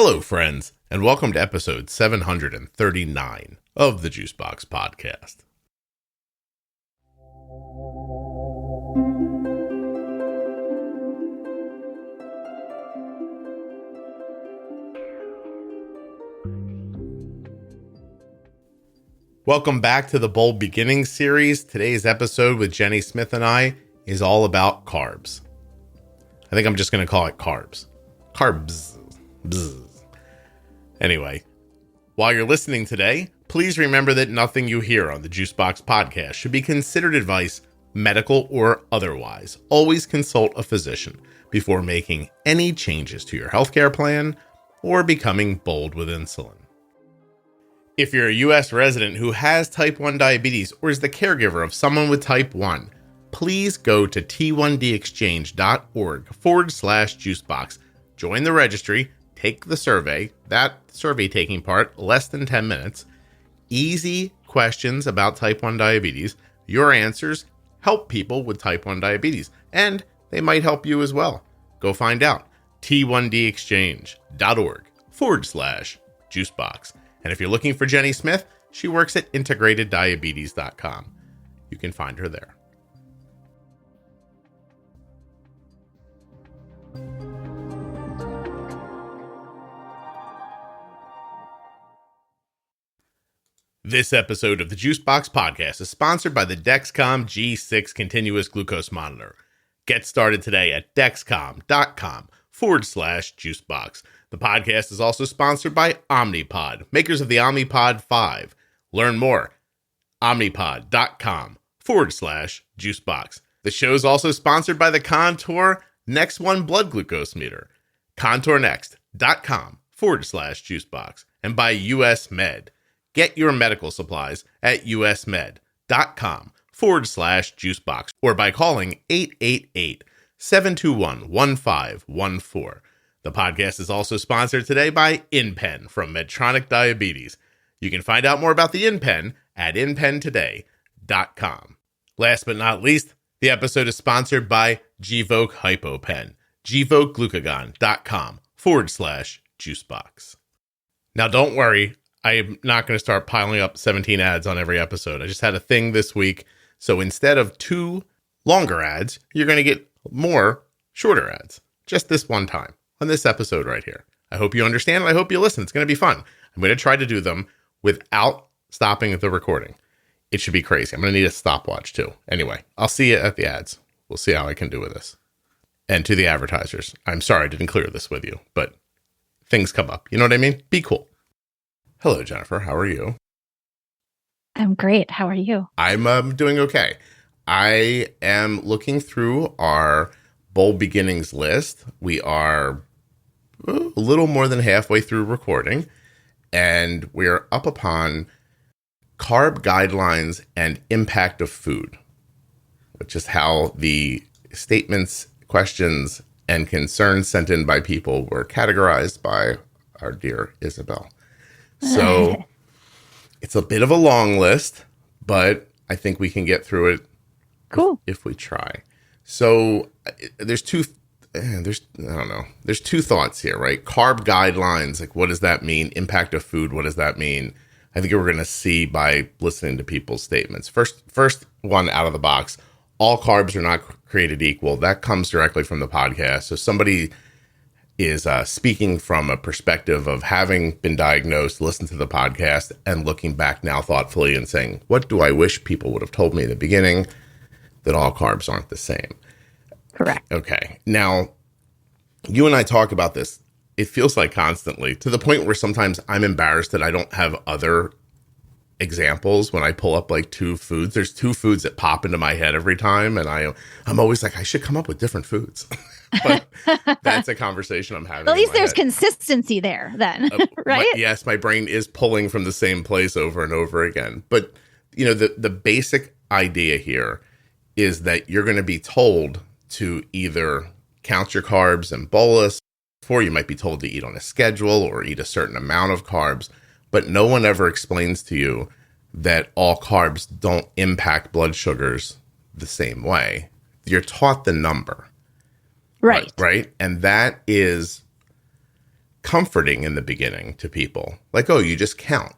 Hello, friends, and welcome to episode 739 of the Juicebox Podcast. Welcome back to the Bold Beginnings series. Today's episode with Jenny Smith and I is all about carbs. I think I'm just going to call it carbs. Carbs. Bzz. Anyway, while you're listening today, please remember that nothing you hear on the Juicebox Podcast should be considered advice, medical or otherwise. Always consult a physician before making any changes to your healthcare plan or becoming bold with insulin. If you're a U.S. resident who has type 1 diabetes or is the caregiver of someone with type 1, please go to t1dexchange.org/juicebox. Join the registry, take the survey, that survey taking part, less than 10 minutes. Easy questions about type 1 diabetes. Your answers help people with type 1 diabetes, and they might help you as well. Go find out. t1dexchange.org/juicebox. And if you're looking for Jenny Smith, she works at integrateddiabetes.com. You can find her there. This episode of the Juicebox Podcast is sponsored by the Dexcom G6 Continuous Glucose Monitor. Get started today at dexcom.com/juicebox. The podcast is also sponsored by Omnipod, makers of the Omnipod 5. Learn more, omnipod.com/juicebox. The show is also sponsored by the Contour Next One Blood Glucose Meter, contournext.com/juicebox, and by US Med. Get your medical supplies at usmed.com/juicebox or by calling 888-721-1514. The podcast is also sponsored today by InPen from Medtronic Diabetes. You can find out more about the InPen at inpentoday.com. Last but not least, the episode is sponsored by Gvoke HypoPen, GvokeGlucagon.com/juicebox. Now don't worry, I'm not going to start piling up 17 ads on every episode. I just had a thing this week. So instead of 2 longer ads, you're going to get more shorter ads. Just this one time on this episode right here. I hope you understand and I hope you listen. It's going to be fun. I'm going to try to do them without stopping the recording. It should be crazy. I'm going to need a stopwatch too. Anyway, I'll see you at the ads. We'll see how I can do with this. And to the advertisers, I'm sorry I didn't clear this with you, but things come up. You know what I mean? Be cool. Hello, Jennifer. How are you? I'm great. How are you? I'm doing okay. I am looking through our Bold Beginnings list. We are a little more than halfway through recording, and we're up upon carb guidelines and impact of food, which is how the statements, questions, and concerns sent in by people were categorized by our dear Isabel. So it's a bit of a long list, but I think we can get through it. Cool. If we try. So there's two thoughts here, right? Carb guidelines, like what does that mean? Impact of food, what does that mean? I think we're going to see by listening to people's statements. First one out of the box, all carbs are not created equal. That comes directly from the podcast. So somebody is speaking from a perspective of having been diagnosed, listened to the podcast, and looking back now thoughtfully and saying, what do I wish people would have told me in the beginning? That all carbs aren't the same. Correct. Okay. Now, you and I talk about this, it feels like constantly, to the point where sometimes I'm embarrassed that I don't have other examples when I pull up like 2 foods. There's 2 foods that pop into my head every time, and I'm always like, I should come up with different foods. But that's a conversation I'm having. At least there's consistency there then, right? Yes, my brain is pulling from the same place over and over again. But, you know, the basic idea here is that you're going to be told to either count your carbs and bolus, or you might be told to eat on a schedule or eat a certain amount of carbs. But no one ever explains to you that all carbs don't impact blood sugars the same way. You're taught the number. Right. Right. And that is comforting in the beginning to people. Like, oh, you just count,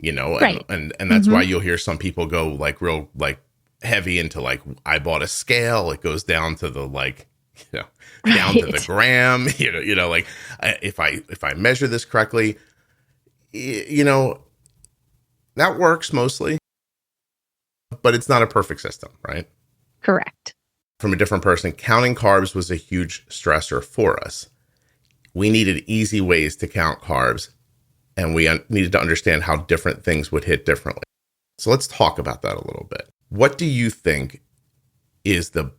Right. and that's why you'll hear some people go like real like heavy into like, I bought a scale. It goes down to the like, down to the gram, like if I measure this correctly, that works mostly, but it's not a perfect system, right? Correct. From a different person, counting carbs was a huge stressor for us. We needed easy ways to count carbs, and we needed to understand how different things would hit differently. So let's talk about that a little bit. What do you think is the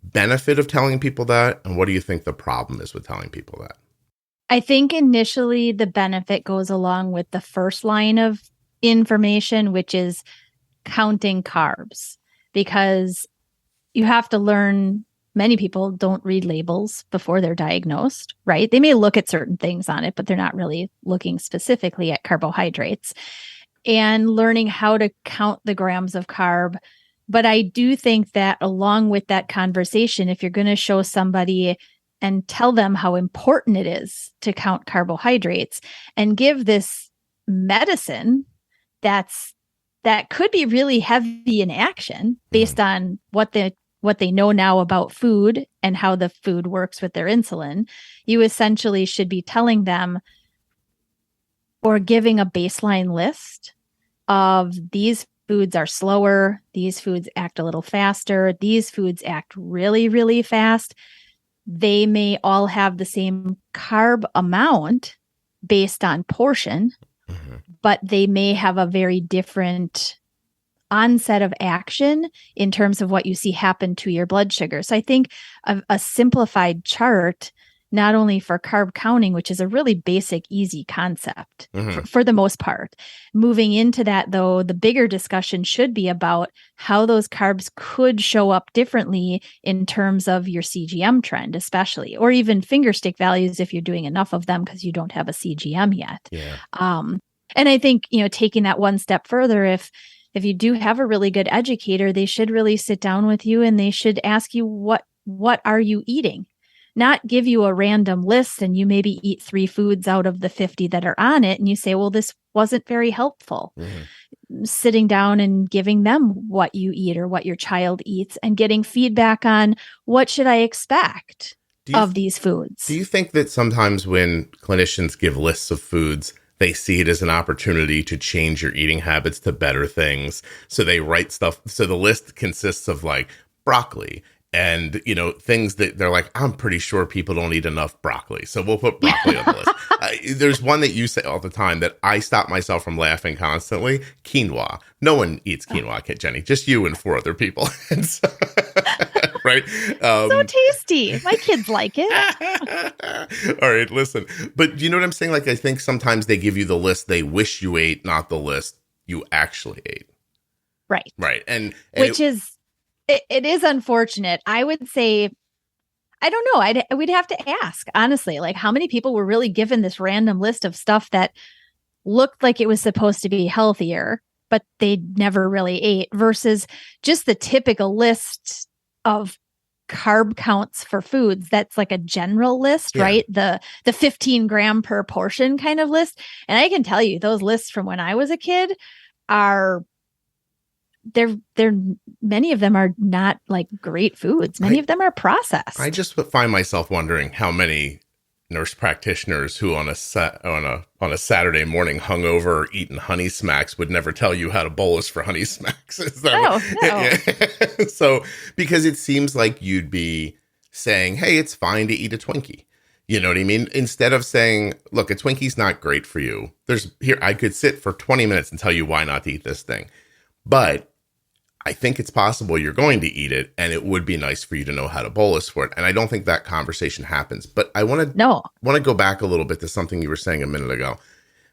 benefit of telling people that, and what do you think the problem is with telling people that? I think initially the benefit goes along with the first line of information, which is counting carbs, because you have to learn. Many people don't read labels before they're diagnosed, right? They may look at certain things on it, but they're not really looking specifically at carbohydrates and learning how to count the grams of carb. But I do think that along with that conversation, if you're going to show somebody and tell them how important it is to count carbohydrates and give this medicine that could be really heavy in action based on what they know now about food and how the food works with their insulin, you essentially should be telling them or giving a baseline list of these foods are slower, these foods act a little faster, these foods act really, really fast. They may all have the same carb amount based on portion, but they may have a very different onset of action in terms of what you see happen to your blood sugar. So I think a simplified chart, not only for carb counting, which is a really basic, easy concept for the most part. Moving into that, though, the bigger discussion should be about how those carbs could show up differently in terms of your CGM trend, especially, or even finger stick values if you're doing enough of them because you don't have a CGM yet. Yeah. And I think, taking that one step further, if you do have a really good educator, they should really sit down with you and they should ask you, what are you eating? Not give you a random list and you maybe eat 3 foods out of the 50 that are on it. And you say, well, this wasn't very helpful. Sitting down and giving them what you eat or what your child eats and getting feedback on what should I expect of these foods. Do you think that sometimes when clinicians give lists of foods, they see it as an opportunity to change your eating habits to better things? So they write stuff. So the list consists of like broccoli and, things that they're like, I'm pretty sure people don't eat enough broccoli, so we'll put broccoli on the list. There's one that you say all the time that I stop myself from laughing constantly. Quinoa. No one eats quinoa, Jenny. Just you and 4 other people. Right? So tasty. My kids like it. All right, listen. But do you know what I'm saying? Like, I think sometimes they give you the list they wish you ate, not the list you actually ate. Right. Right. And which it is unfortunate. I would say, I don't know. We'd have to ask, honestly, like how many people were really given this random list of stuff that looked like it was supposed to be healthier, but they never really ate, versus just the typical list of carb counts for foods. That's like a general list, right? The 15 gram per portion kind of list. And I can tell you those lists from when I was a kid they're many of them are not like great foods. Many of them are processed. I just find myself wondering how many nurse practitioners who on a Saturday morning hungover eating Honey Smacks would never tell you how to bolus for Honey Smacks. No. So, because it seems like you'd be saying, hey, it's fine to eat a Twinkie. You know what I mean? Instead of saying, look, a Twinkie's not great for you. I could sit for 20 minutes and tell you why not to eat this thing. But I think it's possible you're going to eat it, and it would be nice for you to know how to bolus for it. And I don't think that conversation happens. But I want to go back a little bit to something you were saying a minute ago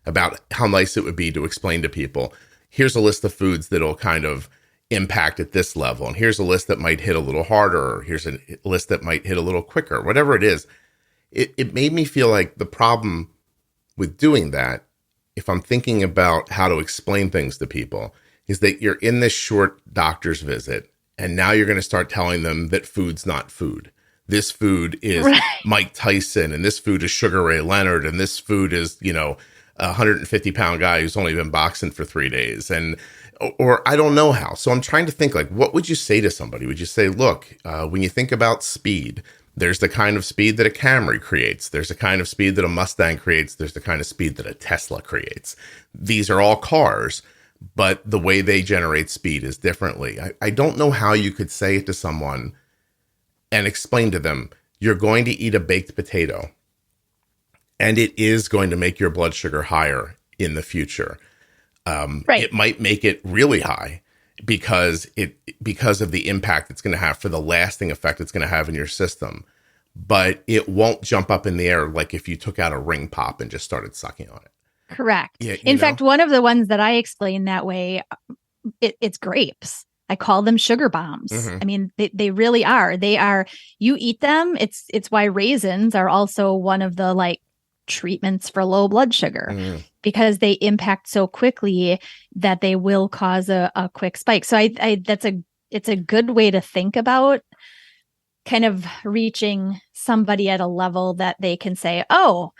about how nice it would be to explain to people, here's a list of foods that'll kind of impact at this level. And here's a list that might hit a little harder. Or here's a list that might hit a little quicker, whatever it is. It made me feel like the problem with doing that, if I'm thinking about how to explain things to people, is that you're in this short doctor's visit and now you're going to start telling them that food's not food, this food is Mike Tyson, and this food is Sugar Ray Leonard, and this food is, you know, a 150-pound guy who's only been boxing for 3 days. And, or I don't know how. So I'm trying to think, like, what would you say to somebody? Would you say, look, when you think about speed, there's the kind of speed that a Camry creates. There's the kind of speed that a Mustang creates. There's the kind of speed that a Tesla creates. These are all cars, but the way they generate speed is differently. I don't know how you could say it to someone and explain to them, you're going to eat a baked potato, and it is going to make your blood sugar higher in the future. It might make it really high because of the impact it's going to have, for the lasting effect it's going to have in your system. But it won't jump up in the air like if you took out a ring pop and just started sucking on it. Correct. Yeah, in fact, one of the ones that I explain that way, it's grapes. I call them sugar bombs. Mm-hmm. I mean, they really are. They are, you eat them. It's why raisins are also one of the like treatments for low blood sugar, because they impact so quickly that they will cause a quick spike. So it's a good way to think about kind of reaching somebody at a level that they can say, oh,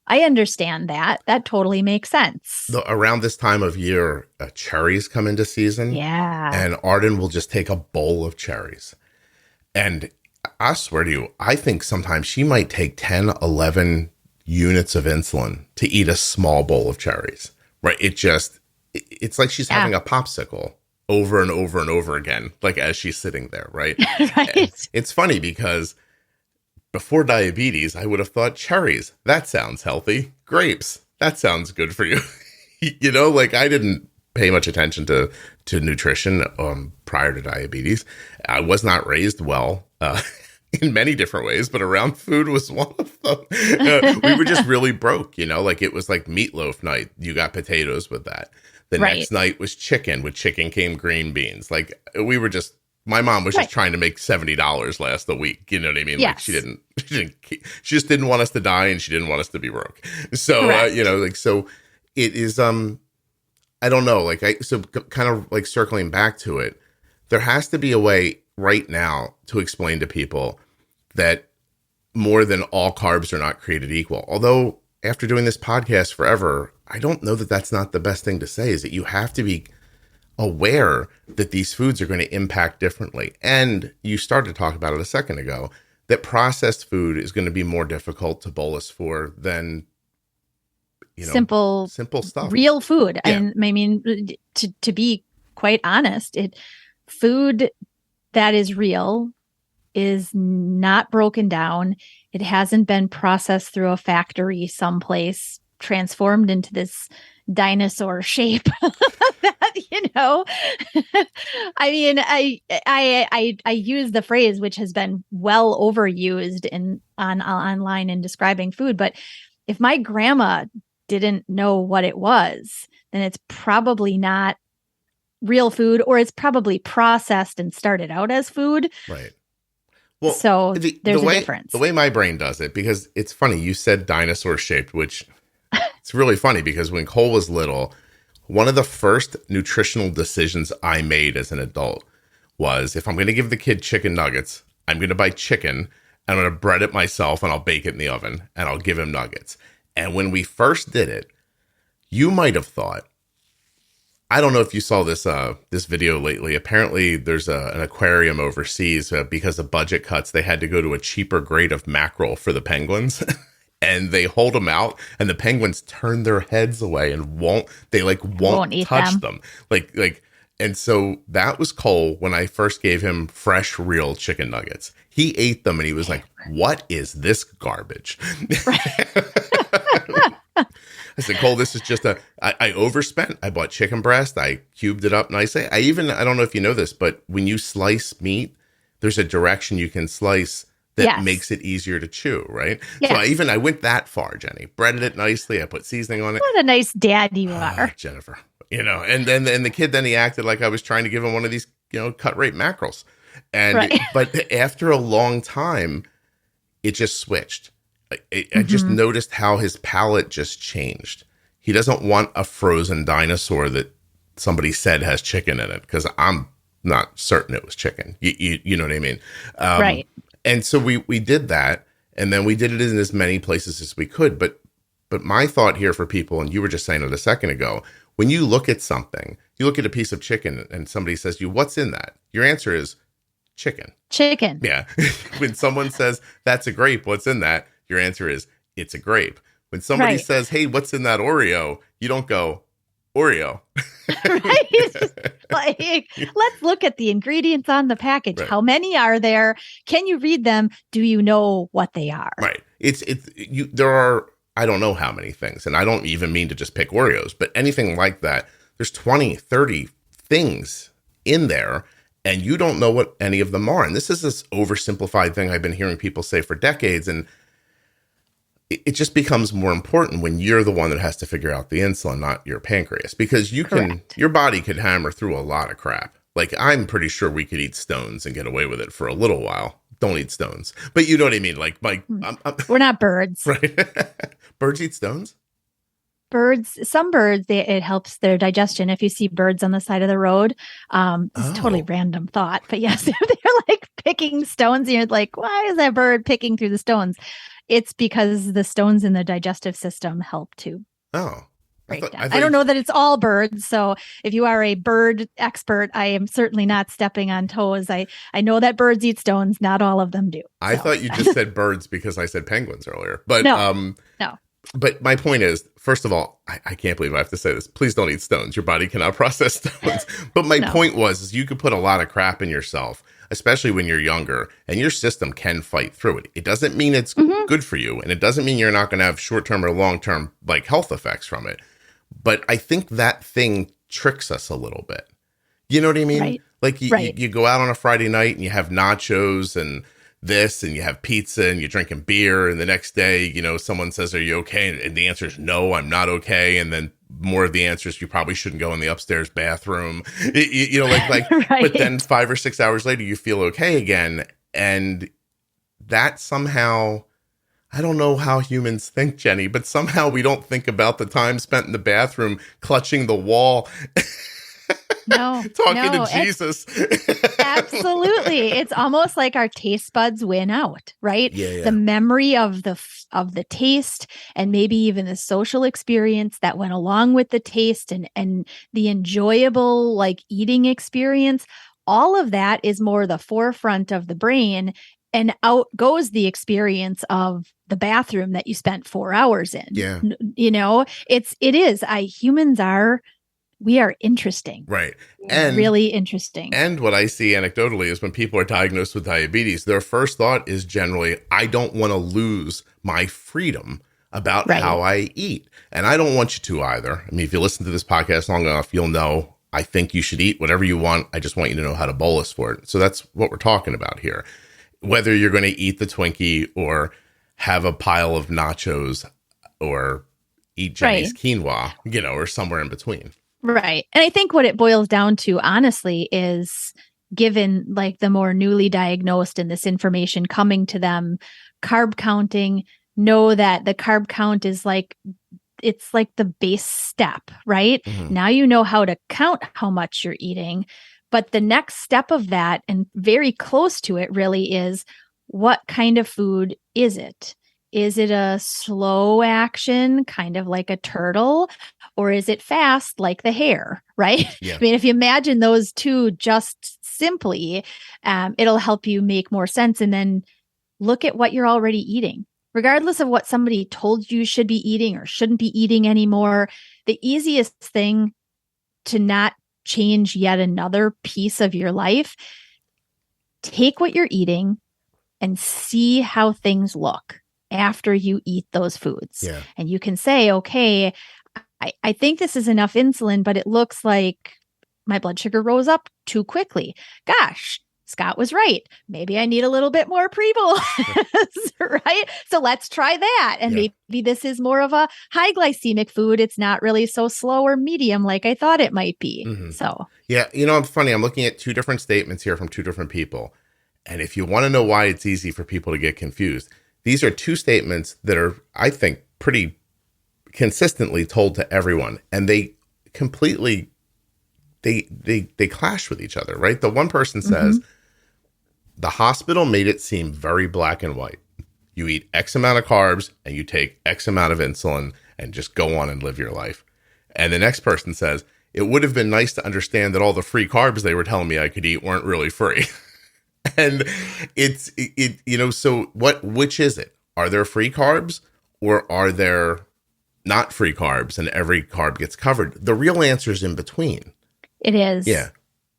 I understand that. That totally makes sense. Around this time of year, cherries come into season. Yeah. And Arden will just take a bowl of cherries. And I swear to you, I think sometimes she might take 10, 11 units of insulin to eat a small bowl of cherries, right? It's like she's having a popsicle over and over and over again, like as she's sitting there, right? Right. It's funny because before diabetes, I would have thought cherries, that sounds healthy. Grapes, that sounds good for you. You know, like I didn't pay much attention to nutrition prior to diabetes. I was not raised well in many different ways, but around food was one of them. We were just really broke, you know, like it was like meatloaf night. You got potatoes with that. The next night was chicken. With chicken came green beans. Like we were just, my mom was just trying to make $70 last a week. You know what I mean? Yes. Like she just didn't want us to die, and she didn't want us to be broke. So, you know, like, so it is, I don't know, like so kind of like circling back to it, there has to be a way right now to explain to people that more than all carbs are not created equal. Although after doing this podcast forever, I don't know that that's not the best thing to say, is that you have to be aware that these foods are going to impact differently. And you started to talk about it a second ago, that processed food is going to be more difficult to bolus for than, you know, simple stuff, real food. Yeah. And I mean, to be quite honest, food that is real is not broken down. It hasn't been processed through a factory someplace, transformed into this dinosaur shape that, you know, I mean, I use the phrase, which has been well overused online in describing food, but if my grandma didn't know what it was, then it's probably not real food, or it's probably processed and started out as food. Right. Well, so there's a difference. The way my brain does it, because it's funny, you said dinosaur shaped, which it's really funny because when Cole was little, one of the first nutritional decisions I made as an adult was, if I'm going to give the kid chicken nuggets, I'm going to buy chicken, I'm going to bread it myself, and I'll bake it in the oven, and I'll give him nuggets. And when we first did it, you might have thought, I don't know if you saw this video lately. Apparently, there's an aquarium overseas because of budget cuts. They had to go to a cheaper grade of mackerel for the penguins, and they hold them out, and the penguins turn their heads away and won't touch them. Like, and so that was Cole when I first gave him fresh, real chicken nuggets. He ate them, and he was like, "What is this garbage?" I said, Cole, this is just I overspent. I bought chicken breast. I cubed it up nicely. I don't know if you know this, but when you slice meat, there's a direction you can slice that makes it easier to chew, right? Yes. So I went that far, Jenny. Breaded it nicely. I put seasoning on it. What a nice dad you are. Jennifer. You know, and then the kid, he acted like I was trying to give him one of these, you know, cut rate mackerels. And, but after a long time, it just switched. I just noticed how his palate just changed. He doesn't want a frozen dinosaur that somebody said has chicken in it, because I'm not certain it was chicken. You know what I mean? Right. And so we did that, and then we did it in as many places as we could. But my thought here for people, and you were just saying it a second ago, when you look at something, you look at a piece of chicken and somebody says to you, what's in that? Your answer is chicken. Chicken. Yeah. When someone says, that's a grape, what's in that? Your answer is, it's a grape. When somebody says, hey, what's in that Oreo? You don't go, Oreo. Right? Like, let's look at the ingredients on the package. Right. How many are there? Can you read them? Do you know what they are? Right. There are, I don't know how many things, and I don't even mean to just pick Oreos, but anything like that, there's 20, 30 things in there, and you don't know what any of them are. And this is this oversimplified thing I've been hearing people say for decades, and it just becomes more important when you're the one that has to figure out the insulin, not your pancreas, because your body could hammer through a lot of crap. Like, I'm pretty sure we could eat stones and get away with it for a little while. Don't eat stones, but you know what I mean? Like we're not birds, right? Birds eat stones? Some birds, it helps their digestion. If you see birds on the side of the road, it's a totally random thought, but yes, they're like picking stones, and you're like, why is that bird picking through the stones? It's because the stones in the digestive system help to break down. I don't know that it's all birds. So if you are a bird expert, I am certainly not stepping on toes. I know that birds eat stones. Not all of them do. I thought you just said birds because I said penguins earlier. But no. But my point is, first of all, I can't believe I have to say this. Please don't eat stones. Your body cannot process stones. But my point was you could put a lot of crap in yourself, especially when you're younger, and your system can fight through it. It doesn't mean it's good for you, and it doesn't mean you're not going to have short-term or long-term like health effects from it. But I think that thing tricks us a little bit. You know what I mean? Right. Like you go out on a Friday night and you have nachos and this, and you have pizza, and you're drinking beer, and the next day, someone says, are you okay? And the answer is no, I'm not okay. And then more of the answers, you probably shouldn't go in the upstairs bathroom, right. But then 5 or 6 hours later, you feel okay again. And that somehow, I don't know how humans think, Jenny, but somehow we don't think about the time spent in the bathroom clutching the wall. Talking to Jesus. Absolutely. It's almost like our taste buds win out, right? Yeah. The memory of the taste, and maybe even the social experience that went along with the taste, and the enjoyable like eating experience, all of that is more the forefront of the brain, and out goes the experience of the bathroom that you spent 4 hours in. Yeah. We are interesting. Right. And really interesting. And what I see anecdotally is when people are diagnosed with diabetes, their first thought is generally, I don't want to lose my freedom about how I eat. And I don't want you to either. I mean, if you listen to this podcast long enough, you'll know I think you should eat whatever you want. I just want you to know how to bolus for it. So that's what we're talking about here. Whether you're going to eat the Twinkie or have a pile of nachos or eat Jenny's quinoa, or somewhere in between. Right. And I think what it boils down to, honestly, is given like the more newly diagnosed and this information coming to them, carb counting, know that the carb count is it's like the base step, right? Mm-hmm. Now you know how to count how much you're eating. But the next step of that, and very close to it really, is what kind of food is it? Is it a slow action, kind of like a turtle, or is it fast like the hare, right? Yeah. I mean, if you imagine those two just simply, it'll help you make more sense. And then look at what you're already eating. Regardless of what somebody told you should be eating or shouldn't be eating anymore, the easiest thing to not change yet another piece of your life, take what you're eating and see how things look after you eat those foods. Yeah. And you can say, okay, I think this is enough insulin, but it looks like my blood sugar rose up too quickly. Gosh, Scott was right. Maybe I need a little bit more pre-bolus, right? So let's try that. And maybe this is more of a high glycemic food. It's not really so slow or medium like I thought it might be. Mm-hmm. So yeah, it's funny. I'm looking at two different statements here from two different people. And if you want to know why it's easy for people to get confused, these are two statements that are, I think, pretty consistently told to everyone. And they completely, they clash with each other, right? The one person says, The hospital made it seem very black and white. You eat X amount of carbs and you take X amount of insulin and just go on and live your life. And the next person says, it would have been nice to understand that all the free carbs they were telling me I could eat weren't really free. And so which is it? Are there free carbs or are there not free carbs and every carb gets covered? The real answer is in between. It is. Yeah.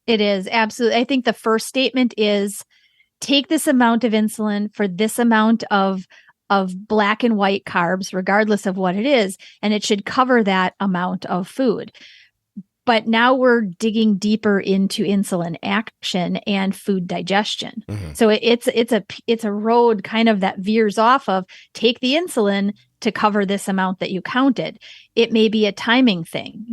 It is. Absolutely. I think the first statement is take this amount of insulin for this amount of black and white carbs, regardless of what it is, and it should cover that amount of food. But now we're digging deeper into insulin action and food digestion. Mm-hmm. So it's a road kind of that veers off of take the insulin to cover this amount that you counted. It may be a timing thing,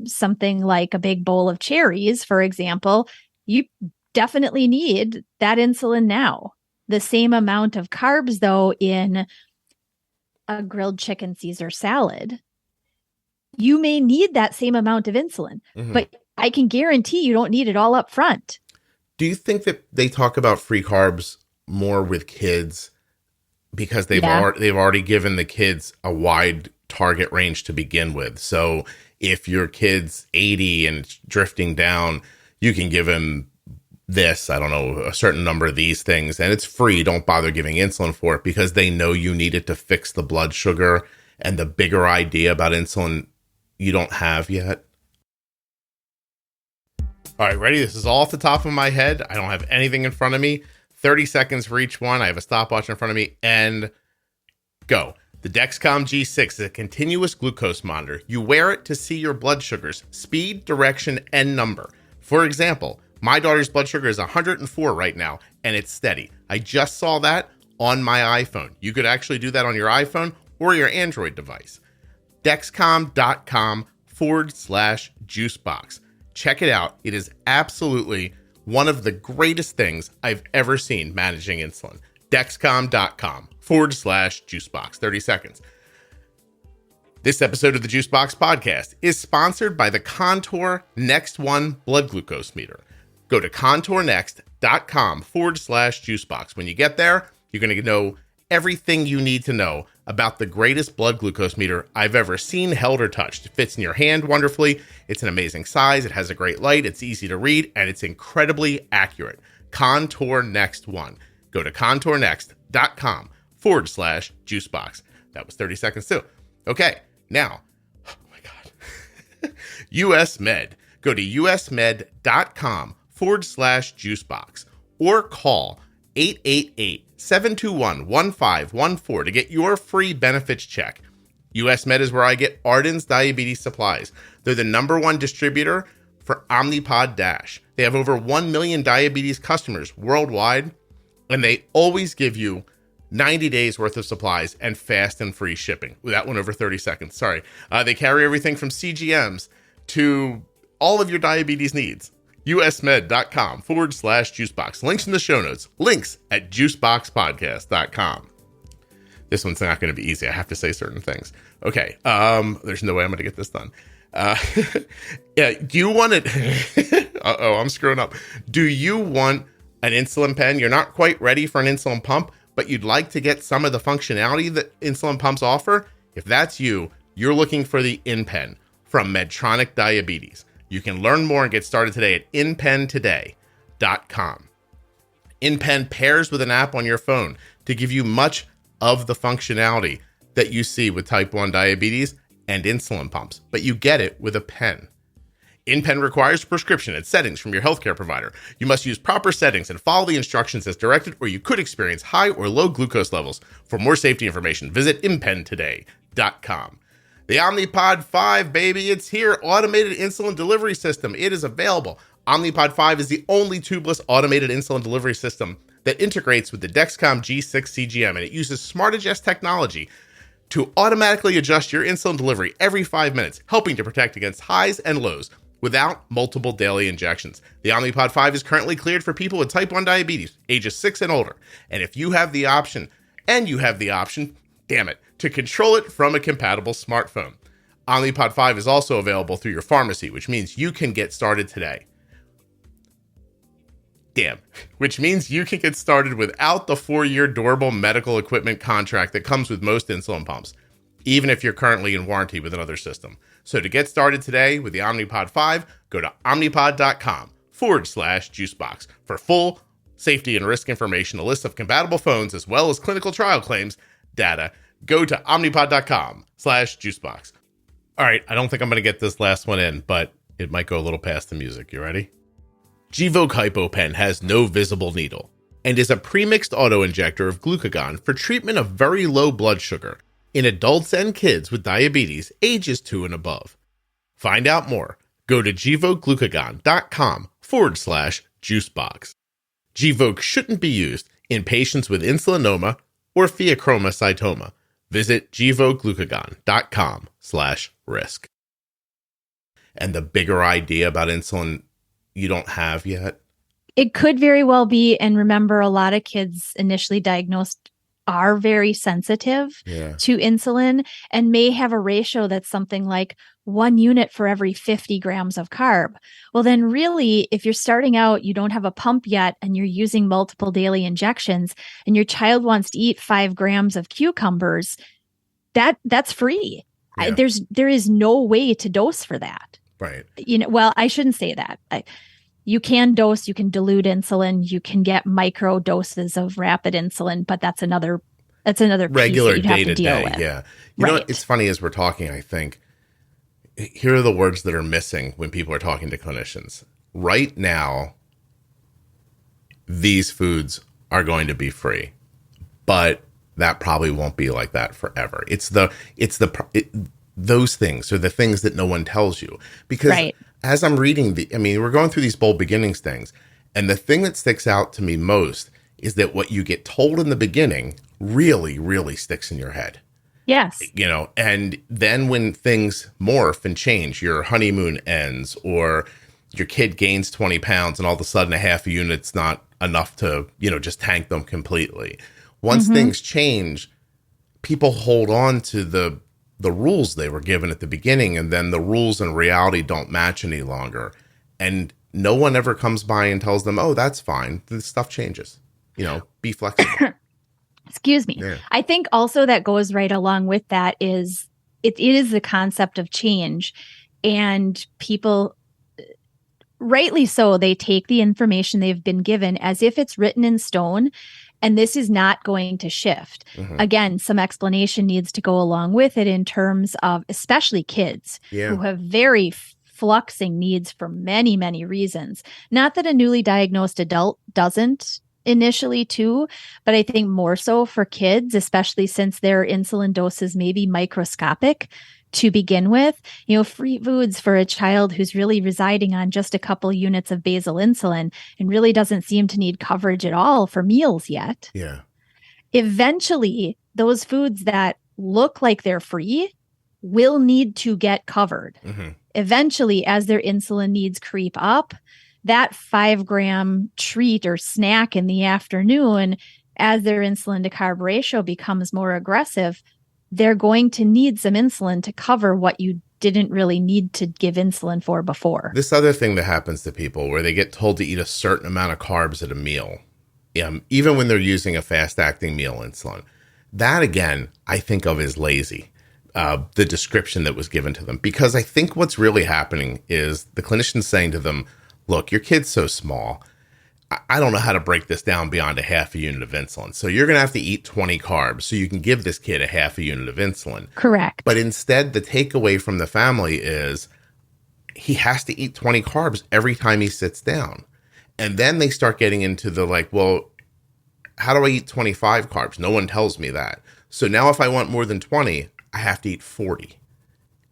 something like a big bowl of cherries, for example. You definitely need that insulin now. The same amount of carbs, though, in a grilled chicken Caesar salad, you may need that same amount of insulin, but I can guarantee you don't need it all up front. Do you think that they talk about free carbs more with kids because they've already given the kids a wide target range to begin with? So if your kid's 80 and it's drifting down, you can give him this, I don't know, a certain number of these things, and it's free. Don't bother giving insulin for it because they know you need it to fix the blood sugar and the bigger idea about insulin you don't have yet. All right, ready? This is all off the top of my head. I don't have anything in front of me. 30 seconds for each one. I have a stopwatch in front of me, and go. The Dexcom G6 is a continuous glucose monitor. You wear it to see your blood sugars, speed, direction, and number. For example, my daughter's blood sugar is 104 right now, and it's steady. I just saw that on my iPhone. You could actually do that on your iPhone or your Android device. Dexcom.com/juicebox. Check it out. It is absolutely one of the greatest things I've ever seen managing insulin. Dexcom.com/juicebox. 30 seconds. This episode of the Juicebox Podcast is sponsored by the Contour Next One blood glucose meter. Go to contournext.com/juicebox. When you get there, you're going to know everything you need to know about the greatest blood glucose meter I've ever seen, held, or touched. It fits in your hand wonderfully. It's an amazing size. It has a great light. It's easy to read, and it's incredibly accurate. Contour Next One. Go to contournext.com/juicebox. That was 30 seconds too. Okay, now, oh my God. US Med. Go to usmed.com/juicebox or call 888-721-1514 to get your free benefits check. US Med is where I get Arden's diabetes supplies. They're the #1 distributor for Omnipod DASH. They have over 1 million diabetes customers worldwide, and they always give you 90 days worth of supplies and fast and free shipping. That one over 30 seconds. Sorry. They carry everything from CGMs to all of your diabetes needs. usmed.com/juicebox. Links in the show notes. Links at juiceboxpodcast.com. This one's not going to be easy. I have to say certain things. Okay. There's no way I'm going to get this done. Yeah. Do you want it? Uh-oh, I'm screwing up. Do you want an insulin pen? You're not quite ready for an insulin pump, but you'd like to get some of the functionality that insulin pumps offer? If that's you, you're looking for the InPen from Medtronic Diabetes. You can learn more and get started today at InPenToday.com. InPen pairs with an app on your phone to give you much of the functionality that you see with type 1 diabetes and insulin pumps, but you get it with a pen. InPen requires a prescription and settings from your healthcare provider. You must use proper settings and follow the instructions as directed, or you could experience high or low glucose levels. For more safety information, visit InPenToday.com. The Omnipod 5, baby, it's here. Automated insulin delivery system. It is available. Omnipod 5 is the only tubeless automated insulin delivery system that integrates with the Dexcom G6 CGM, and it uses SmartAdjust technology to automatically adjust your insulin delivery every 5 minutes, helping to protect against highs and lows without multiple daily injections. The Omnipod 5 is currently cleared for people with type 1 diabetes, ages 6 and older. And if you have the option, damn it, to control it from a compatible smartphone. Omnipod 5 is also available through your pharmacy, which means you can get started today. Damn. Which means you can get started without the 4-year durable medical equipment contract that comes with most insulin pumps, even if you're currently in warranty with another system. So to get started today with the Omnipod 5, go to omnipod.com/juicebox for full safety and risk information, a list of compatible phones, as well as clinical trial claims data. Go to omnipod.com/juicebox. All right, I don't think I'm going to get this last one in, but it might go a little past the music. You ready? Gvoke HypoPen has no visible needle and is a premixed autoinjector of glucagon for treatment of very low blood sugar in adults and kids with diabetes ages 2 and above. Find out more. Go to gvokeglucagon.com/juicebox. Gvoke shouldn't be used in patients with insulinoma or pheochromocytoma. Visit gvokeglucagon.com/risk. And the bigger idea about insulin you don't have yet? It could very well be. And remember, a lot of kids initially diagnosed are very sensitive to insulin and may have a ratio that's something like 1 unit for every 50 grams of carb. Well, then really, if you're starting out, you don't have a pump yet, and you're using multiple daily injections, and your child wants to eat 5 grams of cucumbers, that's free. Yeah. There is no way to dose for that. Right. Well, I shouldn't say that. You can dose, you can dilute insulin, you can get micro doses of rapid insulin, but that's another regular piece that you'd have to deal with. Yeah. You know, it's funny as we're talking, I think, here are the words that are missing when people are talking to clinicians. Right now, these foods are going to be free, but that probably won't be like that forever. Those things are the things that no one tells you, because as I'm reading we're going through these bold beginnings things, and the thing that sticks out to me most is that what you get told in the beginning really, really sticks in your head. Yes. And then when things morph and change, your honeymoon ends, or your kid gains 20 pounds and all of a sudden a half a unit's not enough to, just tank them completely. Once things change, people hold on to the rules they were given at the beginning, and then the rules in reality don't match any longer. And no one ever comes by and tells them, oh, that's fine. This stuff changes. Be flexible. Excuse me. Yeah. I think also that goes right along with that is it is the concept of change, and people, rightly so, they take the information they've been given as if it's written in stone, and this is not going to shift. Again, some explanation needs to go along with it in terms of especially kids who have very fluxing needs for many, many reasons. Not that a newly diagnosed adult doesn't initially too, but I think more so for kids, especially since their insulin doses may be microscopic to begin with. Free foods for a child who's really residing on just a couple units of basal insulin and really doesn't seem to need coverage at all for meals yet. Yeah. Eventually, those foods that look like they're free will need to get covered. Eventually, as their insulin needs creep up, that 5-gram treat or snack in the afternoon, as their insulin to carb ratio becomes more aggressive, they're going to need some insulin to cover what you didn't really need to give insulin for before. This other thing that happens to people where they get told to eat a certain amount of carbs at a meal, even when they're using a fast-acting meal insulin, that again, I think of as lazy. The description that was given to them, because I think what's really happening is the clinician's saying to them, look, your kid's so small, I don't know how to break this down beyond a half a unit of insulin. So you're going to have to eat 20 carbs so you can give this kid a half a unit of insulin. Correct. But instead, the takeaway from the family is he has to eat 20 carbs every time he sits down. And then they start getting into the well, how do I eat 25 carbs? No one tells me that. So now if I want more than 20, I have to eat 40.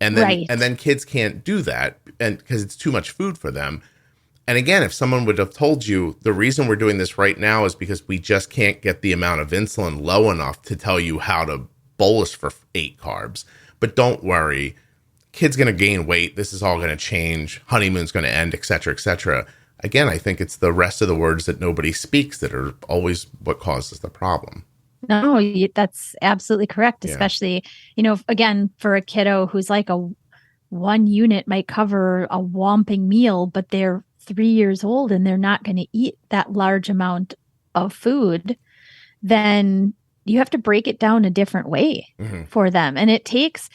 And then kids can't do that, and because it's too much food for them. And again, if someone would have told you the reason we're doing this right now is because we just can't get the amount of insulin low enough to tell you how to bolus for 8 carbs. But don't worry, kid's going to gain weight. This is all going to change. Honeymoon's going to end, et cetera, et cetera. Again, I think it's the rest of the words that nobody speaks that are always what causes the problem. No, that's absolutely correct. Especially, again, for a kiddo who's like a 1 unit might cover a whomping meal, but they're 3 years old and they're not going to eat that large amount of food, then you have to break it down a different way for them. And it takes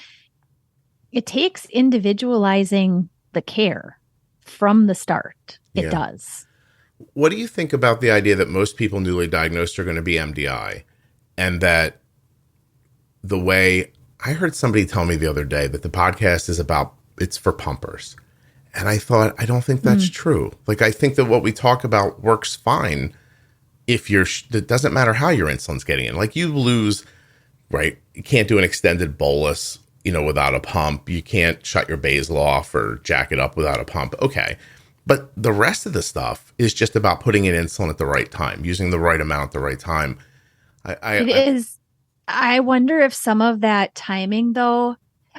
individualizing the care from the start. It does. What do you think about the idea that most people newly diagnosed are going to be MDI, and that the way I heard somebody tell me the other day that the podcast is about, it's for pumpers. And I thought, I don't think that's true. Like, I think that what we talk about works fine if it doesn't matter how your insulin's getting in. Like, you lose, right? You can't do an extended bolus, without a pump. You can't shut your basal off or jack it up without a pump. Okay. But the rest of the stuff is just about putting in insulin at the right time, using the right amount at the right time. It is. I wonder if some of that timing, though,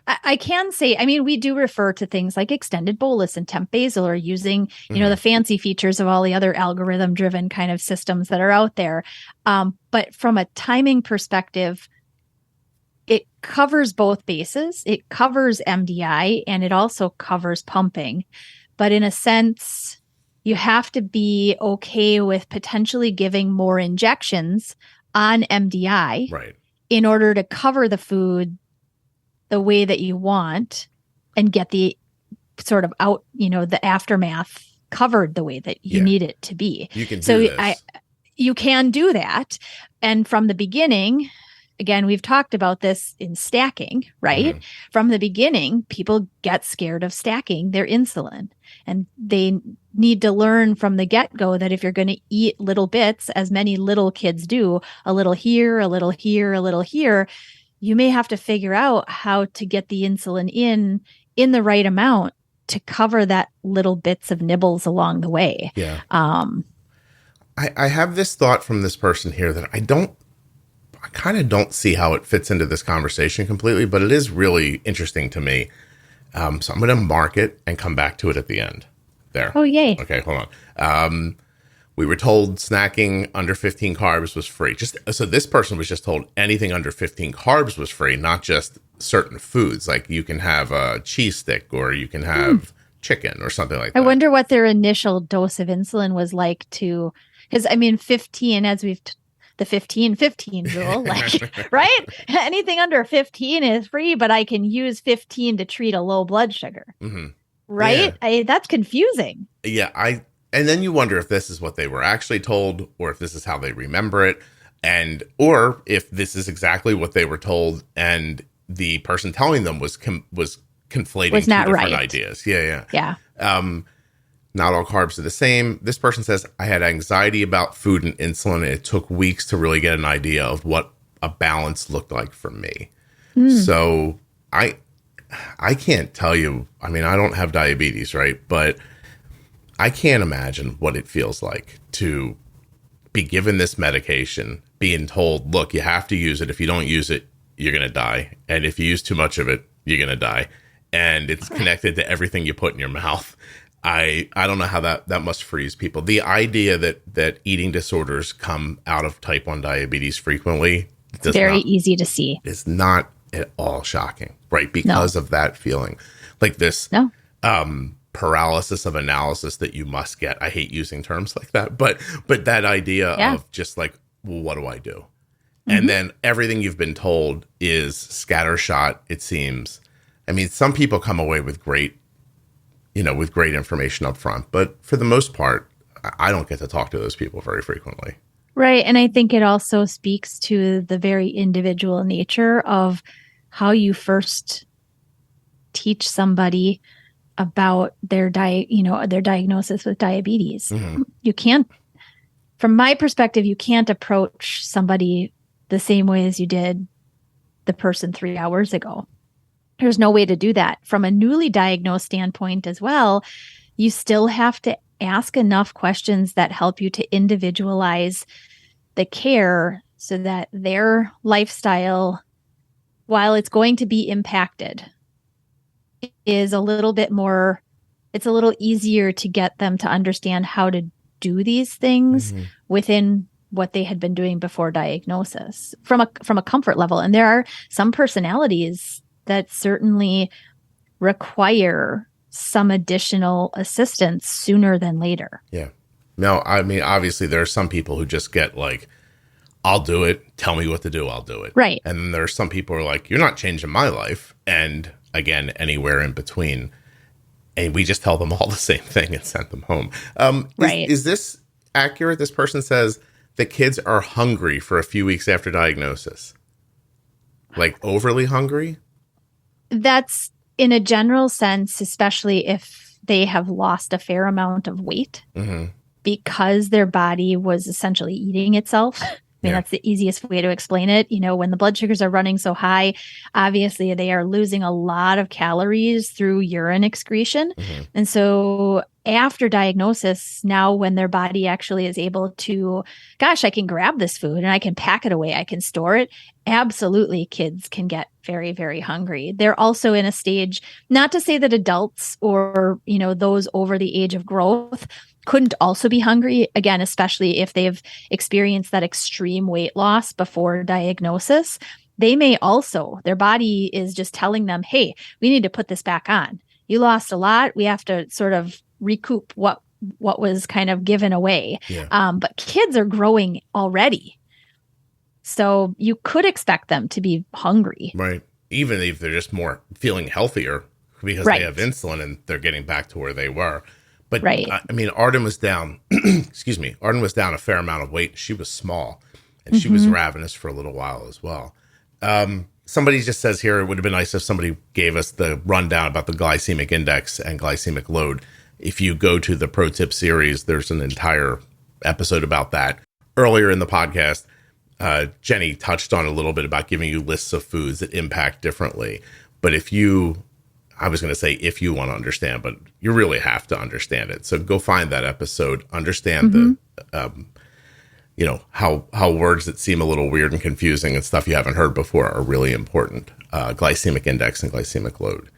I can say, I mean, we do refer to things like extended bolus and temp basal, or using, the fancy features of all the other algorithm driven kind of systems that are out there. But from a timing perspective, it covers both bases. It covers MDI and it also covers pumping. But in a sense, you have to be okay with potentially giving more injections on MDI, right, in order to cover the food the way that you want and get the sort of out, the aftermath covered the way that you need it to be. You can do this. You can do that. And from the beginning, again, we've talked about this in stacking, right? From the beginning, people get scared of stacking their insulin, and they need to learn from the get-go that if you're going to eat little bits, as many little kids do, a little here, a little here, a little here, you may have to figure out how to get the insulin in the right amount to cover that little bits of nibbles along the way. Yeah. I have this thought from this person here that I kind of don't see how it fits into this conversation completely, but it is really interesting to me. So I'm going to mark it and come back to it at the end. There. Oh, yay. Okay, hold on. We were told snacking under 15 carbs was free. So this person was just told anything under 15 carbs was free, not just certain foods. Like, you can have a cheese stick, or you can have chicken or something like that. I wonder what their initial dose of insulin was like because I mean, 15, as we've the 15-15 rule, like, right? Anything under 15 is free, but I can use 15 to treat a low blood sugar. Right? Yeah. That's confusing. Yeah. And then you wonder if this is what they were actually told, or if this is how they remember it, or if this is exactly what they were told, and the person telling them was conflating two different ideas. Yeah. Not all carbs are the same. This person says, I had anxiety about food and insulin, and it took weeks to really get an idea of what a balance looked like for me. So I can't tell you. I mean, I don't have diabetes, right? But I can't imagine what it feels like to be given this medication, being told, look, you have to use it. If you don't use it, you're going to die. And if you use too much of it, you're going to die. And it's connected to everything you put in your mouth. I don't know how that must freeze people. The idea that eating disorders come out of type 1 diabetes frequently easy to see. It's not at all shocking, right? Because of that feeling. Like this paralysis of analysis that you must get. I hate using terms like that, but that idea of just like, well, what do I do? And then everything you've been told is scattershot, it seems. I mean, some people come away with great information up front, but for the most part, I don't get to talk to those people very frequently. Right. And I think it also speaks to the very individual nature of how you first teach somebody about their diagnosis with diabetes. You can't, from my perspective, you can't approach somebody the same way as you did the person 3 hours ago. There's no way to do that. From a newly diagnosed standpoint as well, you still have to ask enough questions that help you to individualize the care so that their lifestyle, while it's going to be impacted, is a little bit more, it's a little easier to get them to understand how to do these things within what they had been doing before diagnosis from a comfort level. And there are some personalities that certainly require some additional assistance sooner than later. Yeah. No, I mean, obviously there are some people who just get like, I'll do it. Tell me what to do. I'll do it. Right. And then there are some people who are like, you're not changing my life. And again, anywhere in between. And we just tell them all the same thing and send them home. Right. Is this accurate? This person says the kids are hungry for a few weeks after diagnosis. Like overly hungry? That's in a general sense, especially if they have lost a fair amount of weight because their body was essentially eating itself. I mean, that's the easiest way to explain it. You know, when the blood sugars are running so high, obviously they are losing a lot of calories through urine excretion. And so after diagnosis, now when their body actually is able to, gosh, I can grab this food and I can pack it away, I can store it. Absolutely, kids can get very, very hungry. They're also in a stage, not to say that adults or, you know, those over the age of growth couldn't also be hungry, again, especially if they've experienced that extreme weight loss before diagnosis. They may also, their body is just telling them, hey, we need to put this back on. You lost a lot. We have to sort of recoup what was kind of given away. But kids are growing already. So you could expect them to be hungry. Right. Even if they're just more feeling healthier because they have insulin and they're getting back to where they were. But I mean, Arden was down, excuse me, Arden was down a fair amount of weight. She was small and she was ravenous for a little while as well. Somebody just says here, it would have been nice if somebody gave us the rundown about the glycemic index and glycemic load. If you go to the Pro Tip series, there's an entire episode about that. Earlier in the podcast, Jenny touched on a little bit about giving you lists of foods that impact differently. But if you want to understand, but you really have to understand it. So go find that episode, understand the, how words that seem a little weird and confusing and stuff you haven't heard before are really important. Glycemic index and glycemic load.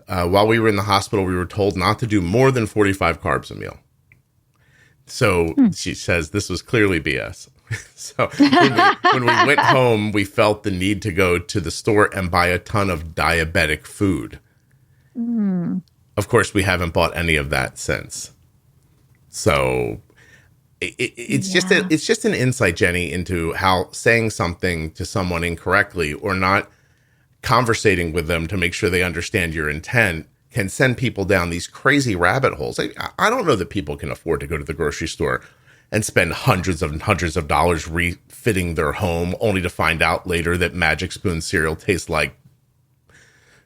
While we were in the hospital, we were told not to do more than 45 carbs a meal. So she says this was clearly BS. So when we went home, we felt the need to go to the store and buy a ton of diabetic food. Of course, we haven't bought any of that since. So it's just an insight, Jenny, into how saying something to someone incorrectly or not conversating with them to make sure they understand your intent can send people down these crazy rabbit holes. I don't know that people can afford to go to the grocery store and spend hundreds of dollars refitting their home only to find out later that Magic Spoon cereal tastes like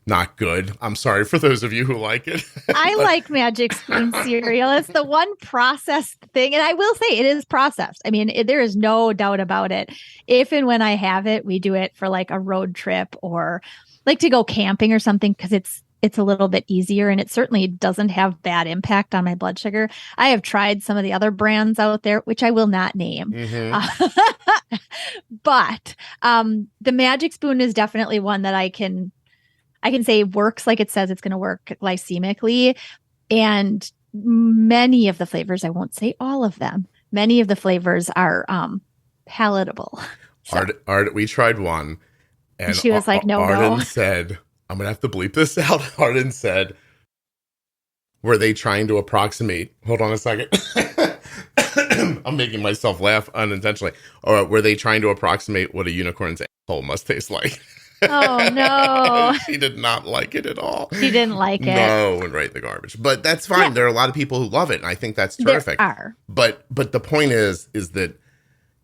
not good. I'm sorry for those of you who like it. I like Magic Spoon cereal. It's the one processed thing. And I will say it is processed. I mean, there is no doubt about it. If and when I have it, we do it for like a road trip or like to go camping or something because it's a little bit easier and it certainly doesn't have bad impact on my blood sugar. I have tried some of the other brands out there, which I will not name. But the Magic Spoon is definitely one that I can say works like it says it's going to work glycemically. And many of the flavors, I won't say all of them, many of the flavors are palatable. So. Arden, we tried one. And she was like, no. Arden said, I'm going to have to bleep this out. Arden said, were they trying to approximate? Hold on a second. I'm making myself laugh unintentionally. Or were they trying to approximate what a unicorn's asshole must taste like? Oh, no. She did not like it at all. She didn't like it. No, and right in the garbage. But that's fine. Yeah. There are a lot of people who love it, and I think that's terrific. There are. But the point is that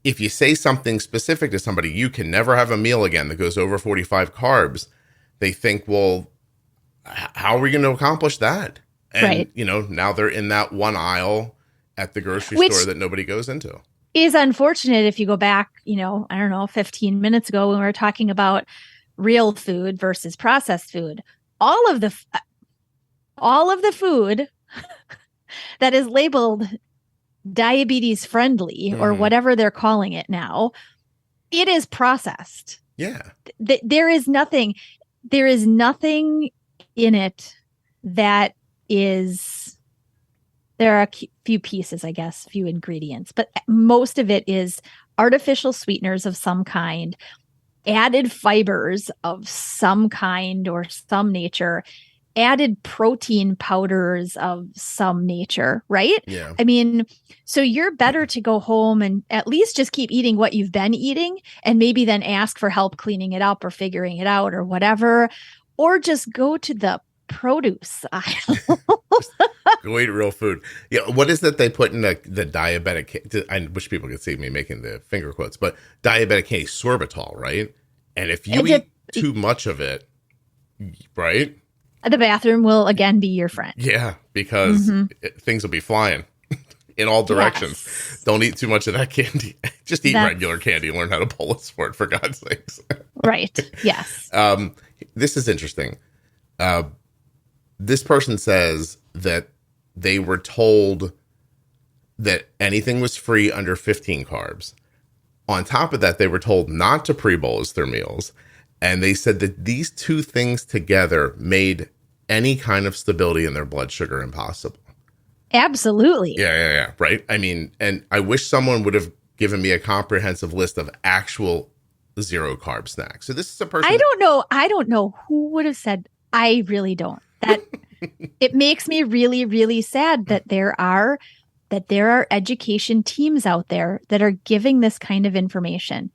if you say something specific to somebody, you can never have a meal again that goes over 45 carbs. They think, well, how are we going to accomplish that? And, now they're in that one aisle at the grocery store that nobody goes into. Is unfortunate if you go back, I don't know, 15 minutes ago when we were talking about real food versus processed food. All of the food that is labeled diabetes friendly or whatever they're calling it now, it is processed. Yeah. There is nothing in it that is, there are a few pieces, I guess, few ingredients, but most of it is artificial sweeteners of some kind, added fibers of some kind or some nature. added protein powders of some nature, right? Yeah. I mean, so you're better to go home and at least just keep eating what you've been eating and maybe then ask for help cleaning it up or figuring it out or whatever, or just go to the produce aisle. Go eat real food. Yeah. What is that they put in the diabetic? I wish people could see me making the finger quotes, but diabetic case sorbitol, right? And if you eat too much of it, right? The bathroom will again be your friend. Yeah, because things will be flying in all directions. Yes. Don't eat too much of that candy. Just eat regular candy and learn how to bolus for it, for God's sakes. Right. Yes. This is interesting. This person says that they were told that anything was free under 15 carbs. On top of that, they were told not to pre-bolus their meals. And they said that these two things together made any kind of stability in their blood sugar impossible. Absolutely. Yeah. Right. I mean, and I wish someone would have given me a comprehensive list of actual 0 carb snacks. So this is a person. I don't know who would have said. I really don't. That it makes me really, really sad that there are education teams out there that are giving this kind of information.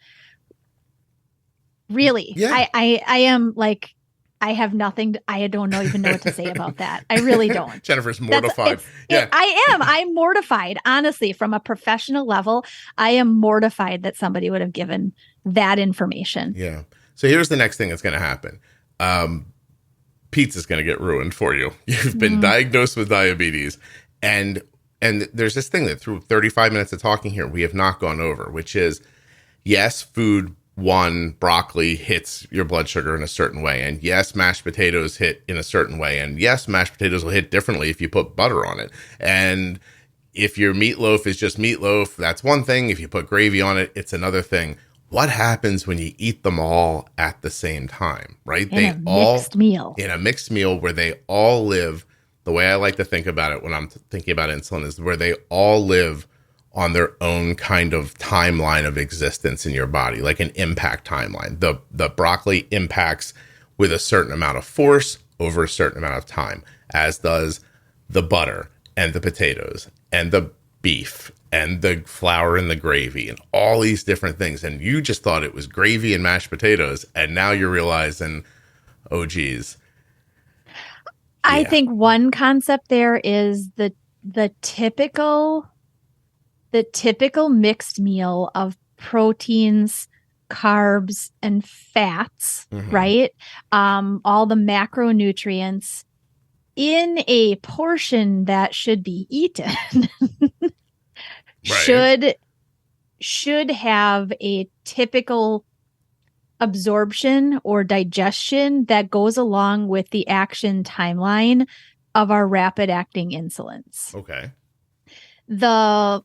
Really. Yeah. I am like, I have nothing. I don't even know what to say about that. I really don't. Jennifer's mortified. I'm mortified. Honestly, from a professional level, I am mortified that somebody would have given that information. Yeah. So here's the next thing that's going to happen. Pizza's going to get ruined for you. You've been diagnosed with diabetes. And there's this thing that through 35 minutes of talking here, we have not gone over, which is, yes, food, broccoli hits your blood sugar in a certain way. And yes, mashed potatoes hit in a certain way. And yes, mashed potatoes will hit differently if you put butter on it. And if your meatloaf is just meatloaf, that's one thing. If you put gravy on it, it's another thing. What happens when you eat them all at the same time, right? In a mixed meal where they all live, the way I like to think about it when I'm thinking about insulin is where they all live on their own kind of timeline of existence in your body, like an impact timeline. The broccoli impacts with a certain amount of force over a certain amount of time, as does the butter and the potatoes and the beef and the flour and the gravy and all these different things. And you just thought it was gravy and mashed potatoes. And now you're realizing, oh, geez. I think one concept there is the typical mixed meal of proteins, carbs, and fats, right? All the macronutrients in a portion that should be eaten should have a typical absorption or digestion that goes along with the action timeline of our rapid acting insulins. Okay. The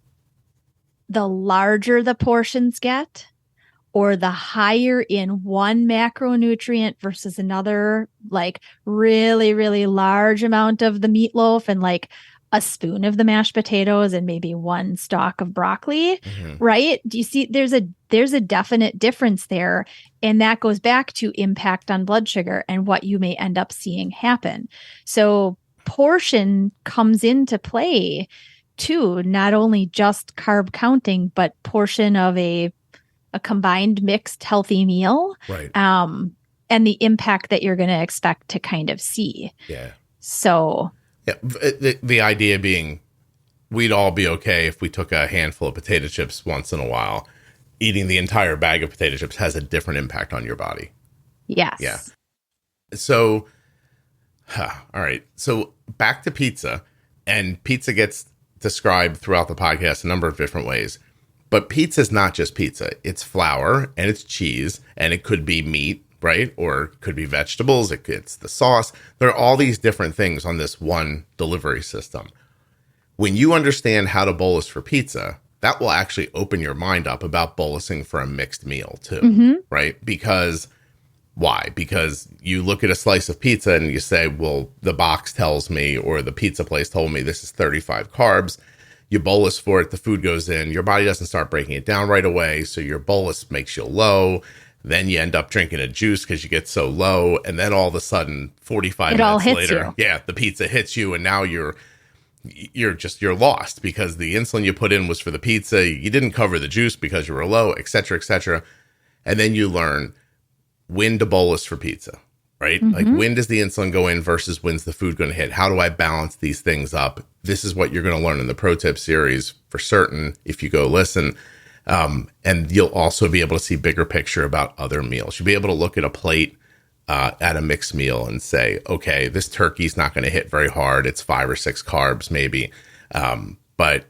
larger the portions get, or the higher in one macronutrient versus another, like really, really large amount of the meatloaf and like a spoon of the mashed potatoes and maybe one stalk of broccoli, right? Do you see there's a definite difference there. And that goes back to impact on blood sugar and what you may end up seeing happen. So portion comes into play too, not only just carb counting, but portion of a combined mixed healthy meal. Right. And the impact that you're going to expect to kind of see. Yeah. So yeah, the idea being we'd all be okay if we took a handful of potato chips once in a while. Eating the entire bag of potato chips has a different impact on your body. Yes. Yeah. So, all right. So back to pizza, and pizza gets described throughout the podcast a number of different ways. But pizza is not just pizza. It's flour and it's cheese, and it could be meat, right? Or it could be vegetables. It's the sauce. There are all these different things on this one delivery system. When you understand how to bolus for pizza, that will actually open your mind up about bolusing for a mixed meal too, right? Because why? Because you look at a slice of pizza and you say, well, the box tells me, or the pizza place told me this is 35 carbs. You bolus for it, the food goes in, your body doesn't start breaking it down right away. So your bolus makes you low. Then you end up drinking a juice because you get so low. And then all of a sudden, 45 It all minutes hits later, you. the pizza hits you. And now you're lost because the insulin you put in was for the pizza. You didn't cover the juice because you were low, et cetera, et cetera. And then you learn when to bolus for pizza, right? Like when does the insulin go in versus when's the food going to hit? How do I balance these things up? This is what you're going to learn in the Pro Tip series for certain if you go listen. And you'll also be able to see bigger picture about other meals. You'll be able to look at a plate at a mixed meal and say, okay, this turkey's not going to hit very hard. It's 5 or 6 carbs maybe. But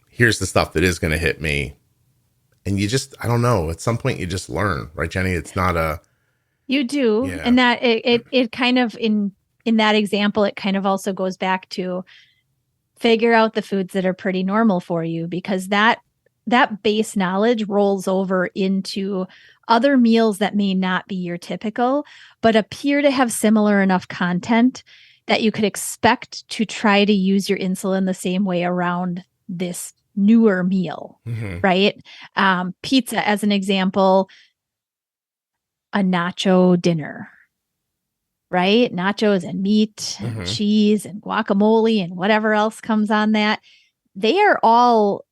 here's the stuff that is going to hit me. And you just, I don't know, at some point you just learn, right, Jenny? It's not a... You do. Yeah. And that it kind of in that example, it kind of also goes back to figure out the foods that are pretty normal for you, because that base knowledge rolls over into other meals that may not be your typical, but appear to have similar enough content that you could expect to try to use your insulin the same way around this newer meal, right? Pizza, as an example, a nacho dinner, right? Nachos and meat and cheese and guacamole and whatever else comes on that. They are all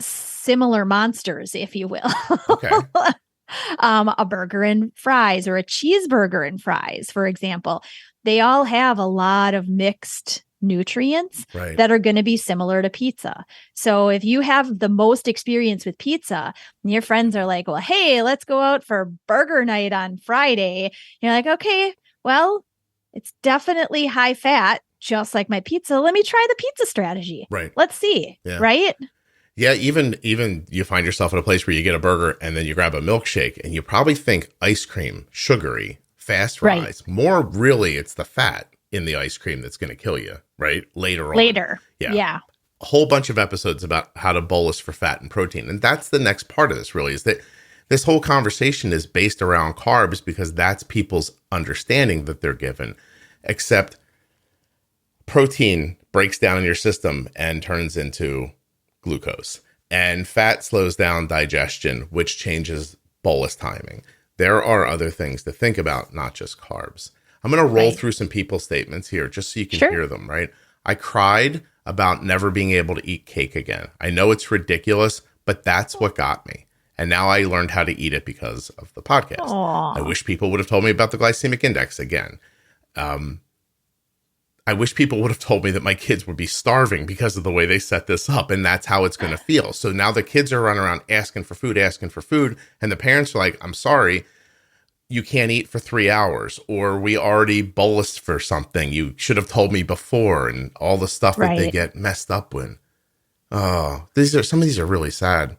similar monsters, if you will. Okay. A burger and fries or a cheeseburger and fries, for example, they all have a lot of mixed nutrients that are going to be similar to pizza. So if you have the most experience with pizza and your friends are like, well, hey, let's go out for burger night on Friday. You're like, okay, well, it's definitely high fat, just like my pizza. Let me try the pizza strategy. Right. Let's see. Yeah. Right. Yeah, even you find yourself at a place where you get a burger and then you grab a milkshake and you probably think ice cream, sugary, fast rise. More really, it's the fat in the ice cream that's going to kill you, right? Later on. Yeah. A whole bunch of episodes about how to bolus for fat and protein. And that's the next part of this, really, is that this whole conversation is based around carbs because that's people's understanding that they're given. Except protein breaks down in your system and turns into glucose, and fat slows down digestion, which changes bolus timing. There are other things to think about, not just carbs. I'm going to roll through some people statements here just so you can hear them, right? I cried about never being able to eat cake again. I know it's ridiculous, but that's what got me. And now I learned how to eat it because of the podcast. Aww. I wish people would have told me about the glycemic index again. I wish people would have told me that my kids would be starving because of the way they set this up, and that's how it's going to feel. So now the kids are running around asking for food, and the parents are like, I'm sorry, you can't eat for 3 hours, or we already bolused for something. You should have told me before, and all the stuff that they get messed up with. Oh, some of these are really sad.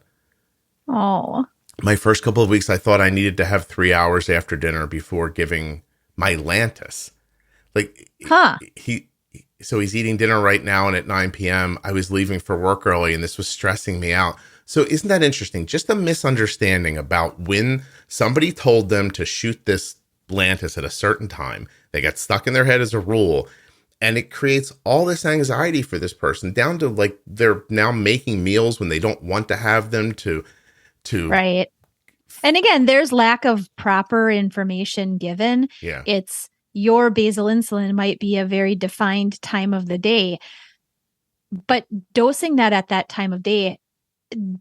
Oh. My first couple of weeks, I thought I needed to have 3 hours after dinner before giving my Lantus. Like, he's eating dinner right now, and at 9 p.m., I was leaving for work early, and this was stressing me out. So isn't that interesting? Just a misunderstanding about when somebody told them to shoot this Lantus at a certain time. They got stuck in their head as a rule, and it creates all this anxiety for this person, down to like they're now making meals when they don't want to have them to Right. And again, there's lack of proper information given. Yeah. It's your basal insulin might be a very defined time of the day, but dosing that at that time of day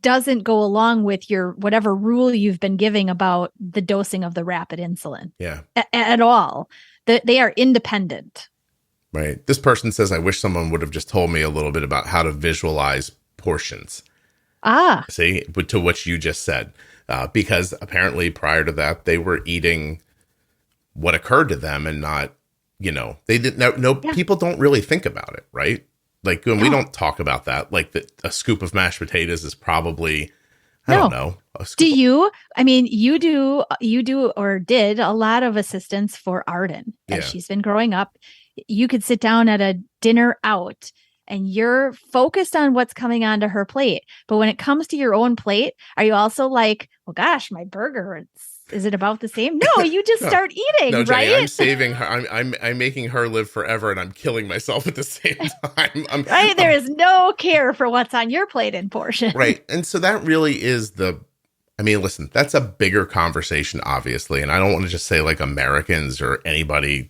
doesn't go along with your whatever rule you've been giving about the dosing of the rapid insulin. Yeah. At all. They are independent. Right. This person says, I wish someone would have just told me a little bit about how to visualize portions. See, to what you just said, because apparently prior to that, they were eating what occurred to them and not, they didn't know. People don't really think about it, right? Like when we don't talk about that, like a scoop of mashed potatoes is probably, I don't know. Do you? I mean, you do or did a lot of assistance for Arden as she's been growing up. You could sit down at a dinner out and you're focused on what's coming onto her plate. But when it comes to your own plate, are you also like, well, gosh, my burger, is it about the same? No, you just start eating, no, Jenny, right? I'm saving her. I'm making her live forever, and I'm killing myself at the same time. Right? There is no care for what's on your plate and portion. Right. And so that really is I mean, listen, that's a bigger conversation, obviously. And I don't want to just say like Americans or anybody,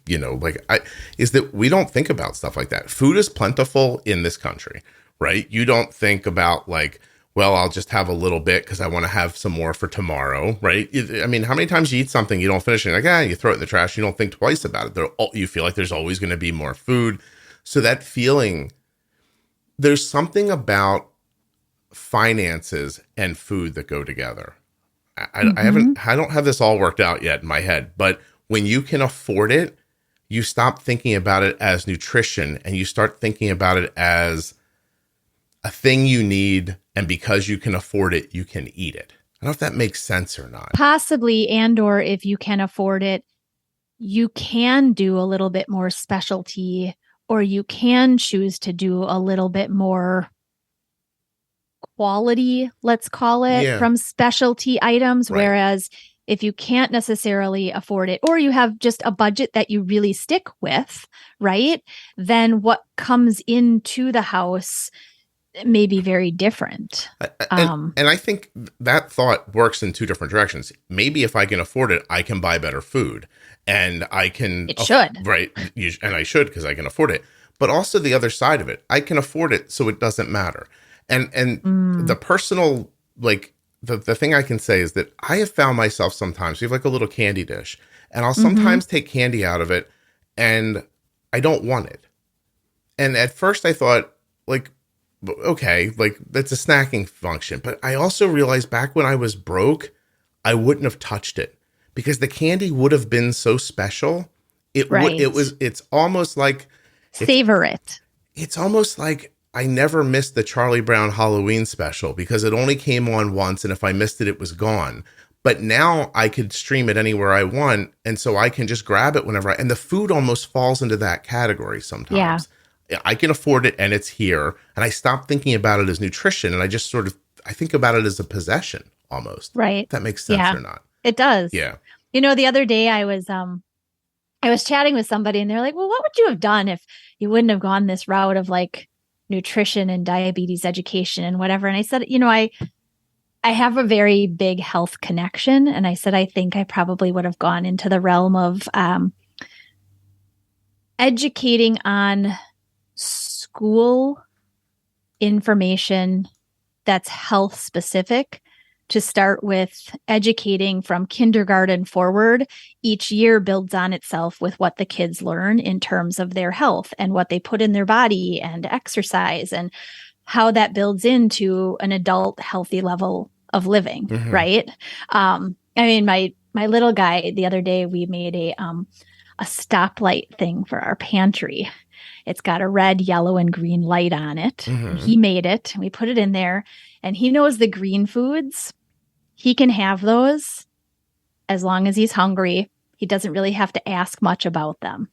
is that we don't think about stuff like that. Food is plentiful in this country, right? You don't think about like, well, I'll just have a little bit because I want to have some more for tomorrow, right? I mean, how many times you eat something, you don't finish it, like, you throw it in the trash, you don't think twice about it. You feel like there's always going to be more food. So that feeling, there's something about finances and food that go together. I don't have this all worked out yet in my head, but when you can afford it, you stop thinking about it as nutrition and you start thinking about it as a thing you need. And because you can afford it, you can eat it. I don't know if that makes sense or not. Possibly. And, or if you can afford it, you can do a little bit more specialty, or you can choose to do a little bit more quality, let's call it, from specialty items. Right. Whereas if you can't necessarily afford it, or you have just a budget that you really stick with, right, then what comes into the house may be very different. And I think that thought works in two different directions. Maybe if I can afford it, I can buy better food, and I can. It should. Right. And I should, because I can afford it. But also the other side of it, I can afford it, so it doesn't matter. And the personal, like the thing I can say is that I have found myself sometimes, we have like a little candy dish, and I'll sometimes take candy out of it and I don't want it. And at first I thought, like, okay, like that's a snacking function. But I also realized back when I was broke, I wouldn't have touched it because the candy would have been so special. It's almost like savor it. It's almost like I never missed the Charlie Brown Halloween special because it only came on once. And if I missed it, it was gone. But now I could stream it anywhere I want. And so I can just grab it whenever and the food almost falls into that category sometimes. Yeah. I can afford it and it's here. And I stop thinking about it as nutrition. And I just I think about it as a possession almost. Right. If that makes sense or not. It does. Yeah. The other day I was chatting with somebody and they're like, well, what would you have done if you wouldn't have gone this route of like nutrition and diabetes education and whatever? And I said, I have a very big health connection. And I said, I think I probably would have gone into the realm of educating on school information that's health specific, to start with educating from kindergarten forward. Each year builds on itself with what the kids learn in terms of their health and what they put in their body and exercise and how that builds into an adult healthy level of living. Right. I mean, my little guy, the other day, we made a stoplight thing for our pantry. It's got a red, yellow, and green light on it. He made it. We put it in there, and he knows the green foods. He can have those as long as he's hungry. He doesn't really have to ask much about them.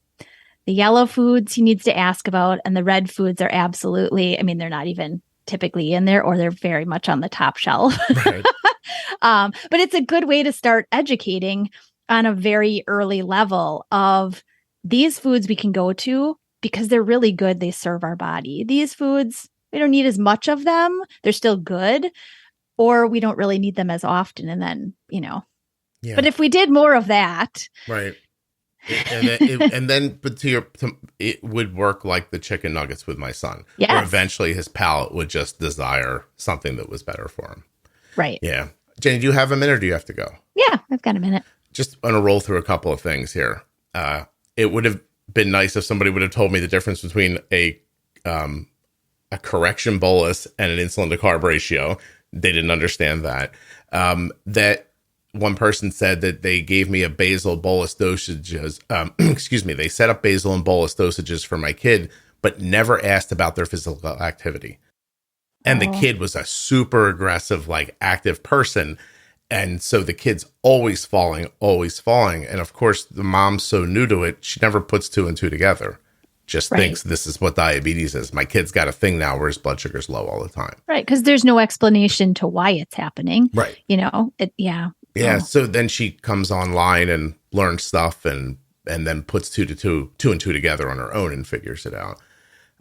The yellow foods he needs to ask about, and the red foods are absolutely, I mean, they're not even typically in there, or they're very much on the top shelf. Right. But it's a good way to start educating on a very early level of these foods we can go to because they're really good. They serve our body. These foods, we don't need as much of them. They're still good, or we don't really need them as often. And then, but if we did more of that. Right. But it would work like the chicken nuggets with my son. Yes. Where eventually his palate would just desire something that was better for him. Right. Yeah. Jenny, do you have a minute or do you have to go? Yeah, I've got a minute. Just going to roll through a couple of things here. It would have been nice if somebody would have told me the difference between a correction bolus and an insulin to carb ratio. They didn't understand that. That one person said that they gave me a basal bolus dosages. They set up basal and bolus dosages for my kid, but never asked about their physical activity. And the kid was a super aggressive, like active person. And so the kid's always falling. And of course, the mom's so new to it, she never puts two and two together. Just thinks this is what diabetes is. My kid's got a thing now where his blood sugar's low all the time. Right. Because there's no explanation to why it's happening. Right. Yeah. Yeah. So then she comes online and learns stuff and then puts two and two together on her own and figures it out.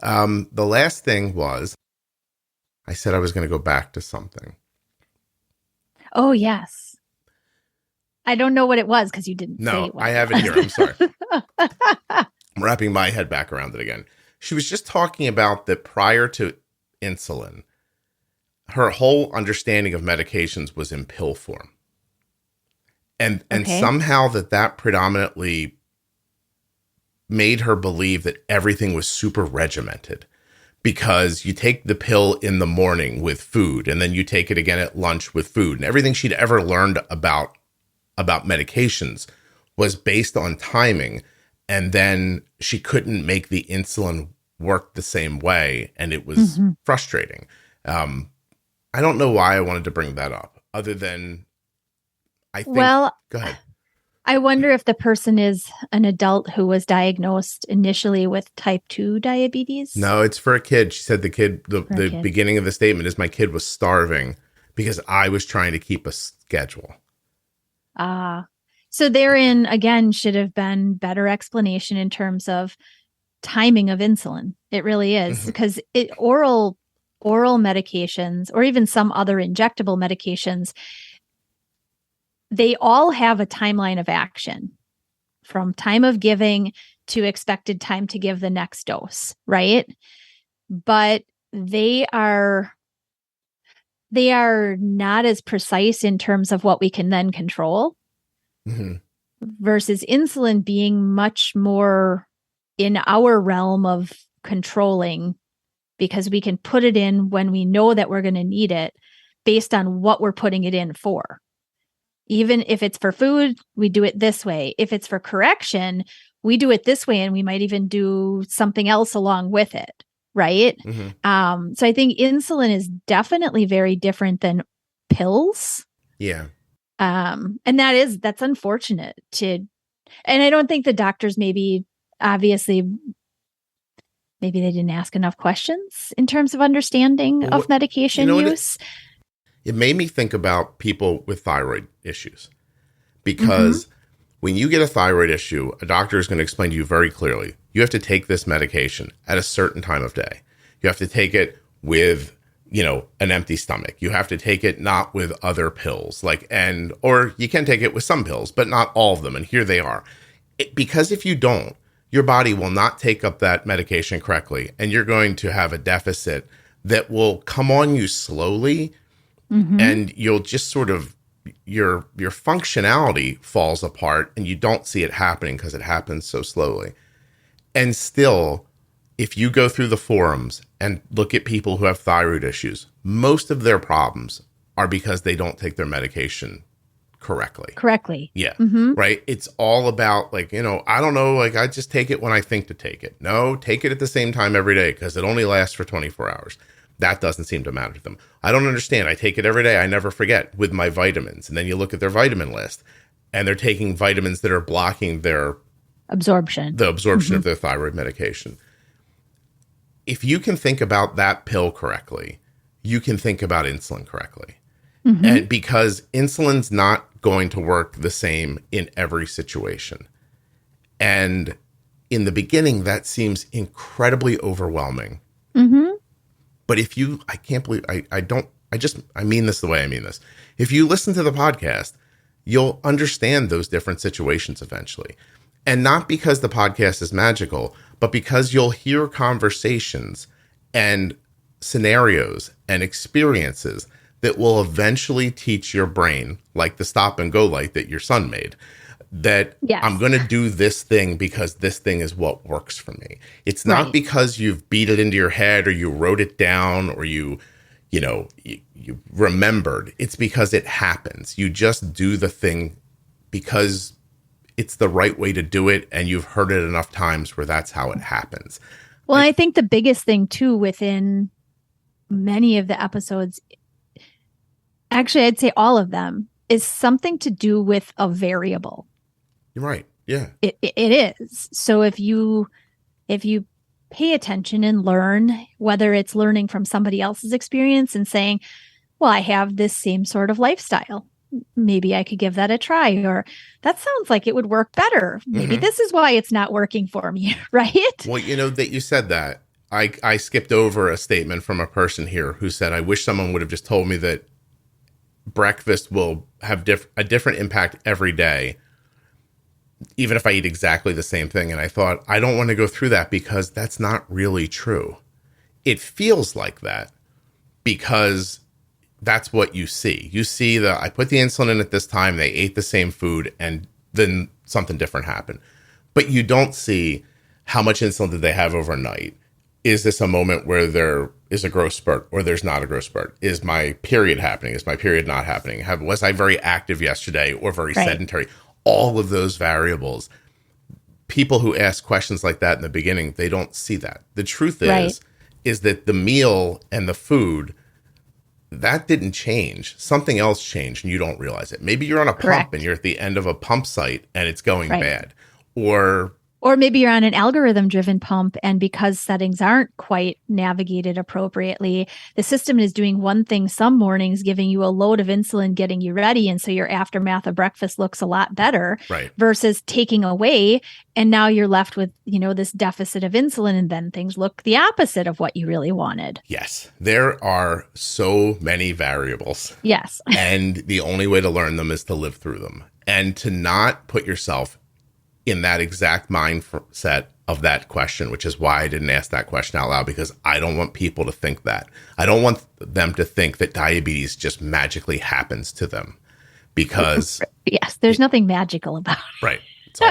The last thing was, I said I was going to go back to something. Oh, yes. I don't know what it was because you didn't say No, what I have it here. I'm sorry. I'm wrapping my head back around it again. She was just talking about that prior to insulin, her whole understanding of medications was in pill form. And somehow that predominantly made her believe that everything was super regimented, because you take the pill in the morning with food, and then you take it again at lunch with food. And everything she'd ever learned about medications was based on timing. And then she couldn't make the insulin work the same way. And it was frustrating. I don't know why I wanted to bring that up, other than I think. Well, go ahead. I wonder if the person is an adult who was diagnosed initially with type 2 diabetes. No, it's for a kid. She said the beginning of the statement is, my kid was starving because I was trying to keep a schedule. So therein, again, should have been better explanation in terms of timing of insulin. It really is, because oral medications, or even some other injectable medications, they all have a timeline of action from time of giving to expected time to give the next dose, right? But they are not as precise in terms of what we can then control, versus insulin being much more in our realm of controlling, because we can put it in when we know that we're going to need it based on what we're putting it in for. Even if it's for food, we do it this way. If it's for correction, we do it this way, and we might even do something else along with it. Right. So I think insulin is definitely very different than pills. Yeah. And that's unfortunate and I don't think the doctors maybe they didn't ask enough questions in terms of understanding of medication use. It made me think about people with thyroid issues, because when you get a thyroid issue, a doctor is going to explain to you very clearly, you have to take this medication at a certain time of day. You have to take it with, an empty stomach. You have to take it not with other pills, or you can take it with some pills, but not all of them. And here they are. Because if you don't, your body will not take up that medication correctly, and you're going to have a deficit that will come on you slowly, and you'll just sort of, your functionality falls apart, and you don't see it happening because it happens so slowly. And still, if you go through the forums and look at people who have thyroid issues, most of their problems are because they don't take their medication correctly. Yeah. Right. It's all about I don't know, I just take it when I think to take it. No, take it at the same time every day, because it only lasts for 24 hours. That doesn't seem to matter to them. I don't understand. I take it every day. I never forget with my vitamins. And then you look at their vitamin list, and they're taking vitamins that are blocking their absorption of their thyroid medication. If you can think about that pill correctly, you can think about insulin correctly. And because insulin's not going to work the same in every situation. And in the beginning, that seems incredibly overwhelming. But if you, I can't believe, I mean this the way I mean this. If you listen to the podcast, you'll understand those different situations eventually. And not because the podcast is magical, but because you'll hear conversations and scenarios and experiences that will eventually teach your brain, like the stop and go light that your son made, that I'm going to do this thing because this thing is what works for me. It's not because you've beat it into your head, or you wrote it down, or you remembered. It's because it happens. You just do the thing because it's the right way to do it, and you've heard it enough times where that's how it happens. Well, I think the biggest thing too within many of the episodes, actually I'd say all of them, is something to do with a variable. You're right. Yeah. It is. So if you pay attention and learn, whether it's learning from somebody else's experience and saying, well, I have this same sort of lifestyle, maybe I could give that a try, or that sounds like it would work better. Maybe this is why it's not working for me, right? Well, that you said that, I skipped over a statement from a person here who said, I wish someone would have just told me that breakfast will have a different impact every day, even if I eat exactly the same thing. And I thought, I don't want to go through that because that's not really true. It feels like that because that's what you see. You see that I put the insulin in at this time, they ate the same food, and then something different happened. But you don't see how much insulin did they have overnight. Is this a moment where there is a growth spurt or there's not a growth spurt? Is my period happening? Is my period not happening? Was I very active yesterday or very sedentary? All of those variables. People who ask questions like that in the beginning, they don't see that. The truth is that the meal and the food, that didn't change. Something else changed and you don't realize it. Maybe you're on a pump and you're at the end of a pump site and it's going bad. Or maybe you're on an algorithm-driven pump, and because settings aren't quite navigated appropriately, the system is doing one thing some mornings, giving you a load of insulin, getting you ready, and so your aftermath of breakfast looks a lot better versus taking away, and now you're left with, this deficit of insulin, and then things look the opposite of what you really wanted. Yes, there are so many variables. Yes. And the only way to learn them is to live through them and to not put yourself in that exact mindset of that question, which is why I didn't ask that question out loud, because I don't want people to think that. I don't want them to think that diabetes just magically happens to them, because yes, there's nothing magical about it. Right. It's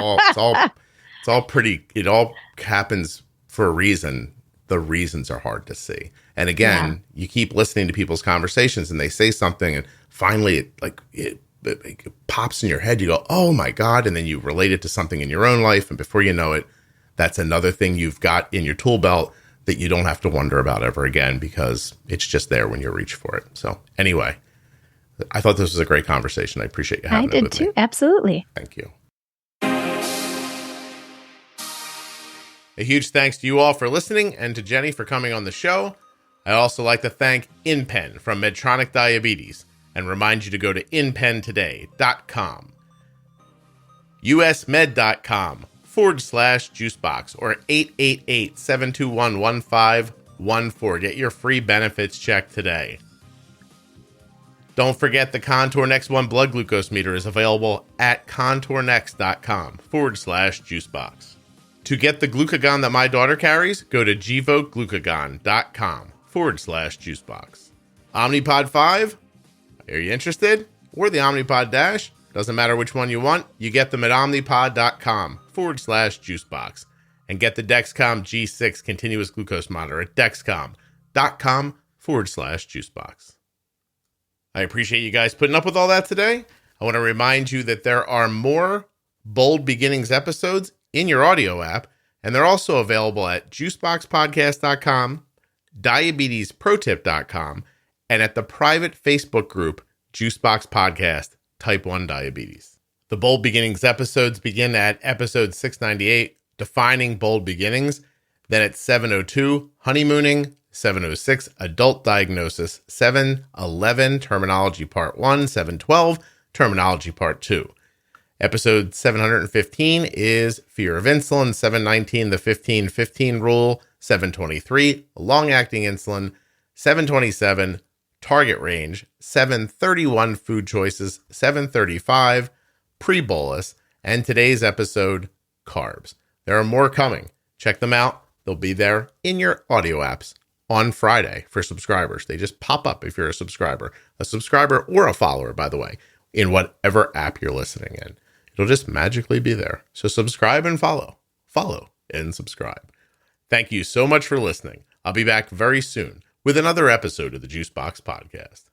all pretty, it all happens for a reason. The reasons are hard to see. And again, you keep listening to people's conversations and they say something and finally it pops in your head. You go, oh my God. And then you relate it to something in your own life. And before you know it, that's another thing you've got in your tool belt that you don't have to wonder about ever again, because it's just there when you reach for it. So anyway, I thought this was a great conversation. I appreciate you having it with me. I did too. Absolutely. Thank you. A huge thanks to you all for listening and to Jenny for coming on the show. I'd also like to thank InPen from Medtronic Diabetes and remind you to go to inpentoday.com, usmed.com/juicebox or 888-721-1514. Get your free benefits check today. Don't forget the Contour Next One blood glucose meter is available at contournext.com/juicebox. To get the glucagon that my daughter carries, go to gvokeglucagon.com/juicebox. Omnipod 5? Are you interested? Or the Omnipod DASH? Doesn't matter which one you want. You get them at omnipod.com/juicebox. And get the Dexcom G6 continuous glucose monitor at dexcom.com/juicebox. I appreciate you guys putting up with all that today. I want to remind you that there are more Bold Beginnings episodes in your audio app, and they're also available at juiceboxpodcast.com, diabetesprotip.com, and at the private Facebook group, Juicebox Podcast, Type 1 Diabetes. The Bold Beginnings episodes begin at episode 698, Defining Bold Beginnings, then at 702, Honeymooning, 706, Adult Diagnosis, 711, Terminology Part 1, 712, Terminology Part 2. Episode 715 is Fear of Insulin, 719, the 15-15 Rule, 723, Long-Acting Insulin, 727, Target Range, 731, Food Choices, 735, Pre-Bolus, and today's episode, Carbs. There are more coming. Check them out. They'll be there in your audio apps on Friday for subscribers. They just pop up if you're a subscriber or a follower, by the way, in whatever app you're listening in. It'll just magically be there. So subscribe and follow. Follow and subscribe. Thank you so much for listening. I'll be back very soon with another episode of the Juicebox Podcast.